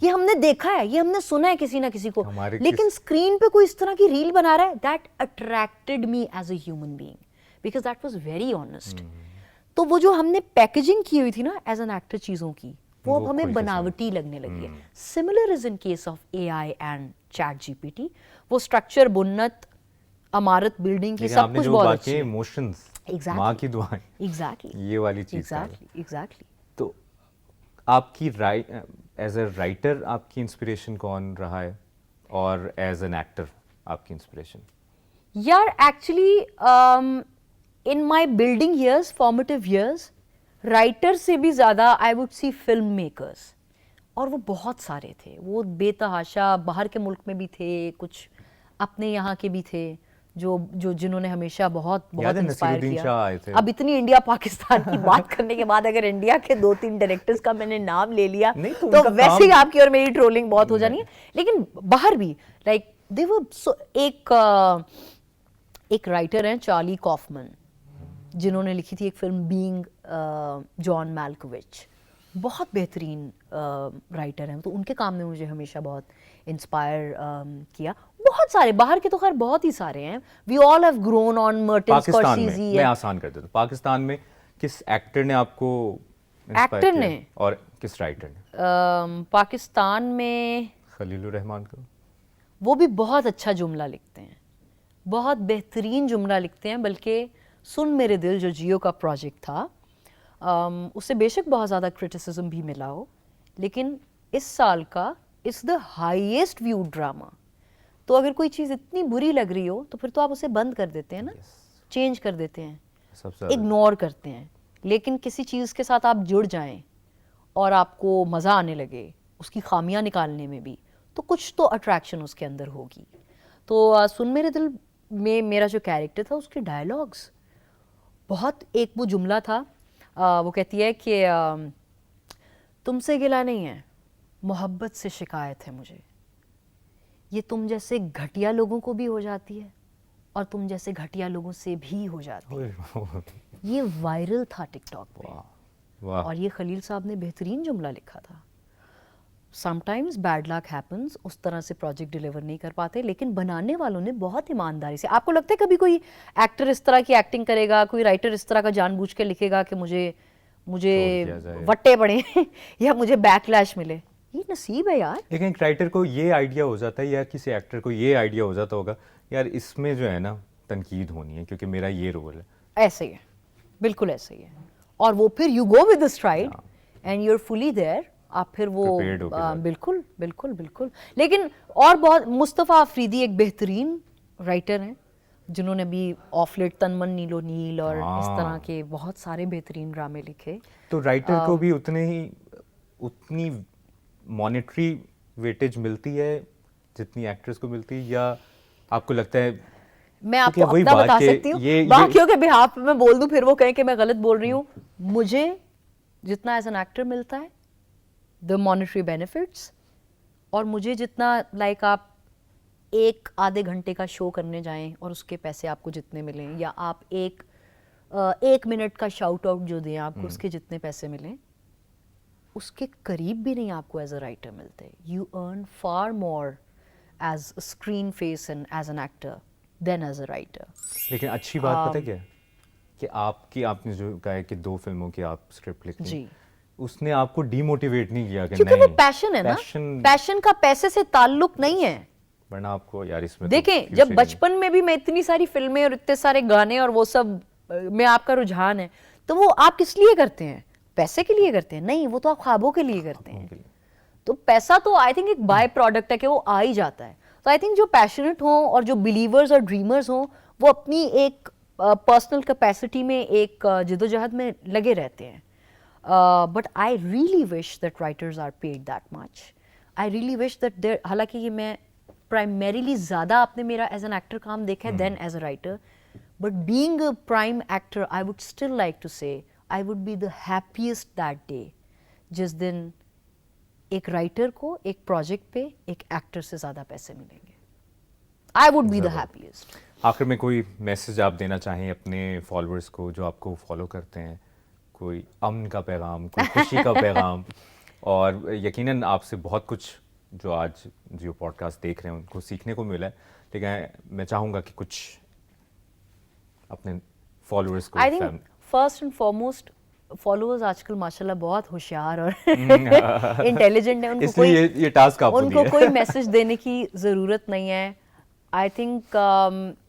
ये हमने देखा है, ये हमने सुना है किसी ना किसी को, लेकिन स्क्रीन पे कोई इस तरह की रील बना रहा है। That attracted me as a human being because that was very honest. तो वो जो हमने पैकेजिंग की हुई थी ना एज एन एक्टर चीजों की, वो अब हमें बनावटी लगने लगी है। Similar is in case of AI and ChatGPT। वो स्ट्रक्चर, बुन्नत, इमारत, बिल्डिंग की सब कुछ बहुत अच्छी है। Emotions, Exactly. माँ की दुआएं, एग्जैक्टली ये वाली चीज। एग्जैक्टली। तो आपकी एज अ राइटर आपकी इंस्पिरेशन कौन रहा है, और एज एन एक्टर आपकी इंस्पिरेशन? यार actually in my building years, formative years, writer से भी ज़्यादा I would see film makers, और वो बहुत सारे थे, वो बेतहाशा। बाहर के मुल्क में भी थे, कुछ अपने यहाँ के भी थे, जो जिन्होंने हमेशा बहुत इंस्पायर किया। अब इतनी इंडिया पाकिस्तान की बात करने के बाद अगर इंडिया के 2-3 डायरेक्टर्स का मैंने नाम ले लिया तो वैसे ही आपकी और मेरी ट्रोलिंग बहुत हो जानी है। लेकिन बाहर भी लाइक दे वर एक राइटर हैं चार्ली कॉफमन, जिन्होंने लिखी थी एक फिल्म बीइंग जॉन मैल्कोविच। बहुत बेहतरीन राइटर हैं, तो उनके काम ने मुझे हमेशा बहुत इंस्पायर किया। बहुत सारे बाहर के तो खैर बहुत ही सारे हैं। We all have grown on Martin Scorsese. मैं आसान कर देता हूं, पाकिस्तान में किस एक्टर ने आपको एक्टर ने और किस राइटर ने? पाकिस्तान में खलीलुर रहमान को। वो भी बहुत अच्छा जुमला लिखते हैं, बहुत बेहतरीन जुमला लिखते हैं, बल्कि सुन मेरे दिल जो जियो का प्रोजेक्ट था, उससे बेशक बहुत ज़्यादा क्रिटिसिज्म भी मिला हो, लेकिन इस साल का it's the highest viewed drama. तो अगर कोई चीज़ इतनी बुरी लग रही हो तो फिर तो आप उसे बंद कर देते हैं ना, चेंज कर देते हैं, सबसे इग्नोर करते हैं। लेकिन किसी चीज़ के साथ आप जुड़ जाएं और आपको मज़ा आने लगे उसकी खामियां निकालने में भी, तो कुछ तो अट्रैक्शन उसके अंदर होगी। तो सुन मेरे दिल में मेरा जो कैरेक्टर था उसके डायलॉग्स बहुत, एक वो जुमला था, वो कहती है कि तुमसे गिला नहीं है, मोहब्बत से शिकायत है मुझे। ये तुम जैसे घटिया लोगों को भी हो जाती है और तुम जैसे घटिया लोगों से भी हो जाती है। ये वायरल था टिकटॉक पे। वाह। और ये खलील साहब ने बेहतरीन जुमला लिखा था। समटाइम्स बैड लक हैपन्स, उस तरह से प्रोजेक्ट डिलीवर नहीं कर पाते, लेकिन बनाने वालों ने बहुत ईमानदारी से, आपको लगता है कभी कोई एक्टर इस तरह की एक्टिंग करेगा, कोई राइटर इस तरह का जानबूझ के लिखेगा कि मुझे वट्टे पड़े या मुझे बैकलैश मिले? ये नसीब है यार। लेकिन एक राइटर को ये आइडिया हो जाता है या किसी एक्टर को ये आइडिया हो जाता होगा, यार इसमें जो है ना तनकीद होनी है क्योंकि मेरा ये रोल है। ऐसे ही है, बिल्कुल ऐसे ही है। और वो फिर you go with the stride and you are fully there, आप फिर वो बिल्कुल बिल्कुल बिल्कुल। लेकिन और बहुत, मुस्तफ़ा अफरीदी एक बेहतरीन राइटर हैं जिन्होंने भी ऑफ लेट तन मन नीलो नील और इस तरह के बहुत सारे बेहतरीन ड्रामे लिखे। तो राइटर को भी उतनी मॉनेटरी वेटेज मिलती है जितनी एक्ट्रेस को मिलती है, या आपको लगता है? मैं आपको अपना बता सकती हूँ, बाकियों के बिहाफ में बोल दूं फिर वो कहें कि मैं गलत बोल रही हूँ। मुझे जितना एज एन एक्टर मिलता है द मॉनेटरी बेनिफिट्स, और मुझे जितना लाइक आप एक आधे घंटे का शो करने जाएं और उसके पैसे आपको जितने मिलें, या आप एक मिनट का शाउट आउट जो दें आपको उसके जितने पैसे मिलें, उसके करीब भी नहीं आपको एज अ राइटर मिलते। You earn far more as a screen face and as an actor than as a writer. लेकिन अच्छी बात पता क्या है कि आपने जो कहा है कि 2 फिल्मों की आप स्क्रिप्ट लिखी जी, उसने आपको डीमोटिवेट नहीं किया कि क्योंकि नहीं, वो पैशन है ना, पैशन का पैसे से ताल्लुक नहीं है। वरना आपको यार इसमें देखें, जब बचपन में भी मैं इतनी सारी फिल्में और इतने सारे गाने और वो सब में आपका रुझान है, तो वो आप किस लिए करते हैं? पैसे के लिए करते हैं? नहीं, वो तो आप ख्वाबों के लिए करते हैं। तो पैसा तो आई थिंक एक बाय प्रोडक्ट है कि वो आ ही जाता है। तो आई थिंक जो पैशनेट हों और जो बिलीवर्स और ड्रीमर्स हों, वो अपनी एक पर्सनल कैपेसिटी में एक जिदोजहद में लगे रहते हैं। But I really wish that writers are paid that much. I really wish that there, हालांकि ये मैं प्राइमरीली ज़्यादा आपने मेरा एज एन एक्टर काम देखा है than as a writer, but being a prime actor I would still like to say I would be the happiest that day जिस दिन एक राइटर को एक प्रोजेक्ट पे एक एक्टर से ज़्यादा पैसे मिलेंगे। आई वुड बी द हैप्पीएस्ट। आखिर में कोई मैसेज आप देना चाहें अपने फॉलोअर्स को जो आपको फॉलो करते हैं? कोई अमन का पैगाम, कोई खुशी का पैगाम? और यकीनन आपसे बहुत कुछ जो आज जियो पॉडकास्ट देख रहे हैं उनको सीखने को मिला है, लेकिन मैं चाहूँगा कि कुछ अपने फॉलोअर्स को, I think first and foremost followers आजकल माशाल्लाह बहुत होशियार और इंटेलिजेंट है, उनको कोई ये टास्क आपको उनको कोई मैसेज देने की ज़रूरत नहीं है। आई थिंक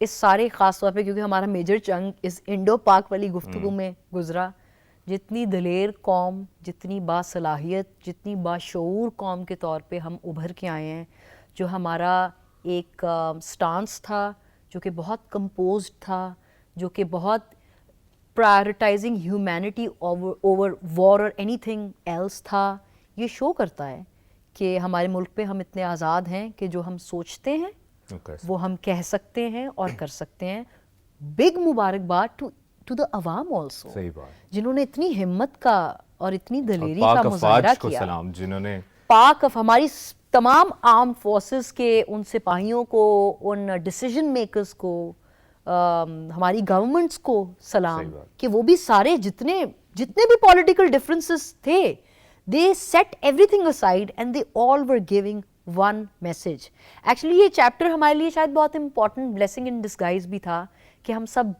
इस सारे ख़ास तौर पे क्योंकि हमारा मेजर चंक इस इंडो पाक वाली गुफ्तगू में गुजरा, जितनी दलेर कौम, जितनी बासलाहियत, जितनी बाशऊर कौम के तौर पे हम उभर के आए हैं, जो हमारा एक स्टांस था जो कि बहुत कंपोज्ड था, जो कि बहुत प्रायोरिटाइजिंग ह्यूमैनिटी ओवर वॉर और एनीथिंग एल्स था, ये शो करता है कि हमारे मुल्क पे हम इतने आज़ाद हैं कि जो हम सोचते हैं वो हम कह सकते हैं और कर सकते हैं। बिग मुबारकबाद टू द अवाम ऑल्सो, जिन्होंने इतनी हिम्मत का और इतनी दलेरी का मुजाहरा किया। सलाम जिन्होंने पाक अफ हमारी तमाम आर्म फोर्सेस के उन सिपाहियों को, उन डिसीजन मेकर्स को, हमारी गवर्नमेंट्स को सलाम कि वो भी सारे जितने भी पॉलिटिकल डिफरेंसेस थे, they set everything aside and they all were giving one message. Actually ये चैप्टर हमारे लिए शायद बहुत इंपॉर्टेंट ब्लेसिंग इन डिस्गाइज भी था कि हम सब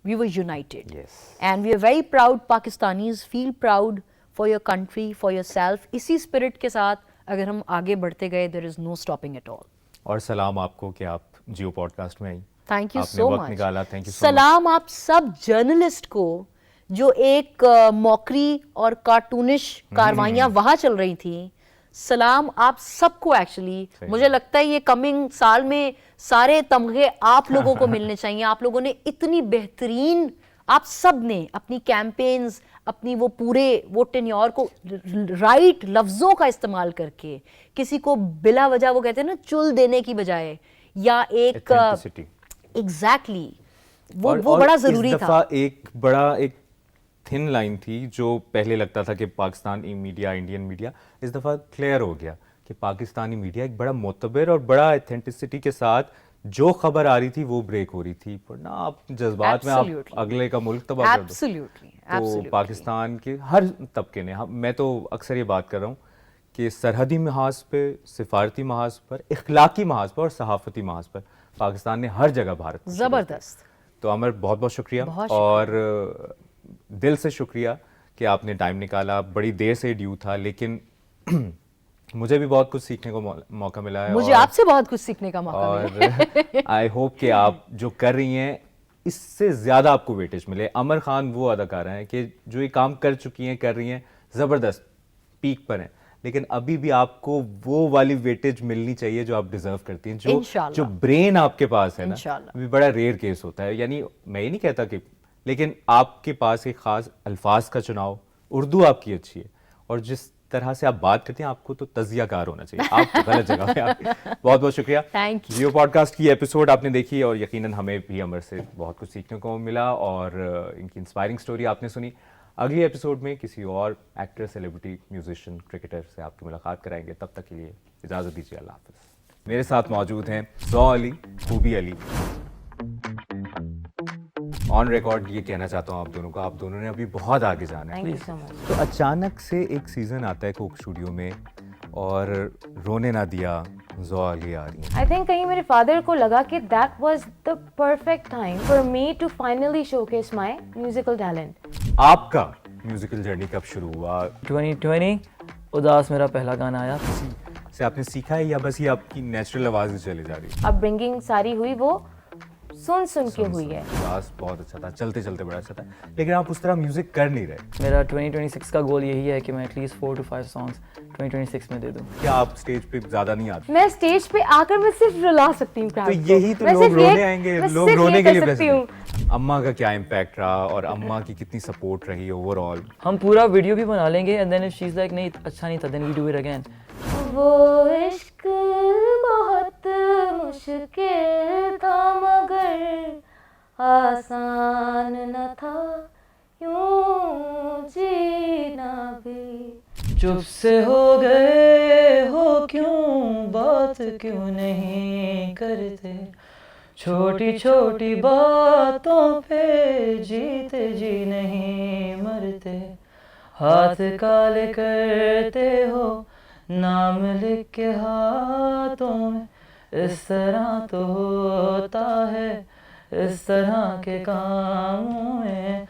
we were united, and we are very proud Pakistanis, feel proud for your country, for yourself। इसी स्पिरिट के साथ अगर हम आगे बढ़ते गए, there is no stopping at all। और सलाम आपको कि आप जियो पॉडकास्ट में आई। थैंक यू आपने सो वक्त मच। निकाला, थैंक यू सो मच। सलाम आप सब जर्नलिस्ट को, जो एक मॉकरी और कार्टूनिश कार्रवाइयां वहां चल रही थी। सलाम आप सबको, एक्चुअली मुझे लगता है ये कमिंग साल में सारे तमगे आप लोगों को मिलने चाहिए। आप लोगों ने इतनी बेहतरीन, आप सब ने अपनी कैंपेन्स, अपनी वो टेन्योर को राइट लफ्जों का इस्तेमाल करके, किसी को बिला वजह वो कहते हैं ना चुल देने की बजाय, या एक Authenticity। एग्जैक्टली वो और बड़ा इस जरूरी दफा था। एक थिन लाइन थी जो पहले लगता था कि पाकिस्तानी मीडिया, इंडियन मीडिया, इस दफा क्लियर हो गया कि पाकिस्तानी मीडिया एक बड़ा मोतबर और बड़ा ऑथेंटिसिटी के साथ जो खबर आ रही थी वो ब्रेक हो रही थी, वरना आप जज्बात में आप Absolutely. अगले का मुल्क तबाह कर दो। एब्सोल्युटली, तो एब्सोल्युटली। पाकिस्तान के हर तबके ने, मैं तो अक्सर ये बात कर रहा हूँ कि सरहदी महाज पे, सिफारती महाज पर, इखलाकी महाज पर और सहाफ़ती महाज पर पाकिस्तान ने हर जगह भारत को शिकस्त दी। जबरदस्त। तो अमर बहुत बहुत शुक्रिया, बहुत और दिल से शुक्रिया कि आपने टाइम निकाला। बड़ी देर से ड्यू था, लेकिन मुझे भी बहुत कुछ सीखने को मौका मिला है। मुझे और आपसे बहुत कुछ सीखने का मौका मिला। और आई होप कि आप जो कर रही हैं इससे ज़्यादा आपको वेटेज मिले। अमर खान वो अदाकारा हैं कि जो ये काम कर चुकी हैं, कर रही हैं, ज़बरदस्त पीक पर हैं, लेकिन अभी भी आपको वो वाली वेटेज मिलनी चाहिए जो आप डिजर्व करती हैं। जो इंशाल्लाह। ब्रेन आपके पास है ना, इंशाल्लाह। अभी बड़ा रेयर केस होता है। यानी मैं ये नहीं कहता कि, लेकिन आपके पास एक खास अल्फाज का चुनाव, उर्दू आपकी अच्छी है, और जिस तरह से आप बात करते हैं आपको तो तजियाकार होना चाहिए। आप गलत जगह पे आप। बहुत बहुत शुक्रिया। Thank you। जियो पॉडकास्ट की एपिसोड आपने देखी, और यकीनन हमें भी अमर से बहुत कुछ सीखने को मिला, और इनकी इंस्पायरिंग स्टोरी आपने सुनी। अगली एपिसोड में किसी और एक्टर, सेलिब्रिटी, म्यूजिशियन, क्रिकेटर से आपकी मुलाकात कराएंगे। तब तक के लिए इजाज़त दीजिए, अल्लाह हाफ़िज़। मेरे साथ मौजूद हैं ज़ौ अली, खूबी अली। ऑन रिकॉर्ड ये कहना चाहता हूँ आप दोनों को, आप दोनों ने अभी बहुत आगे जाना है। Thank you so much. तो अचानक से एक सीज़न आता है कोक स्टूडियो में, और रोने ना दिया, ज़ौ अली आ रही हैं। आई थिंक कहीं मेरे फादर को लगा कि that was the perfect time for me to finally showcase my musical talent. आपका म्यूजिकल जर्नी कब शुरू हुआ? 2020 उदास मेरा पहला गाना आया। से आपने सीखा है, या बस ये आपकी नेचुरल आवाज़ ही चली जा रही है? अपब्रिंगिंग सारी हुई वो सुन के हुई है। उदास बहुत अच्छा था, चलते चलते बड़ा अच्छा था, लेकिन आप उस तरह म्यूजिक कर नहीं रहे। मेरा 2026 का गोल यही है कि मैं एटलीस्ट 4 to 5 सॉन्ग्स 2026 में दे दूं। क्या आप स्टेज पे ज़्यादा नहीं आते? मैं स्टेज पे आकर मैं सिर्फ रुला सकती हूँ तो crowd को। यही तो मैं लोग सिर्फ ये- रोने आएंगे, मैं लोग सिर्फ रोने ये के कर लिए सकती पैसे हूँ। देंगे। अम्मा का क्या इम्पैक्ट रहा, और अम्मा की कितनी सपोर्ट रही ओवरऑल? हम पूरा वीडियो भी बना लेंगे, and then if she is like नहीं अच्छा नहीं था, then we do it again. वो इश्क बहुत मुश्किल था मगर आसान न था यूं जीना भी। चुप से हो गए हो क्यों, बात क्यों नहीं करते, छोटी छोटी बातों पे जीते जी नहीं मरते, हाथ काले करते हो नाम लिख के हाथों में, इस तरह तो होता है इस तरह के कामों में,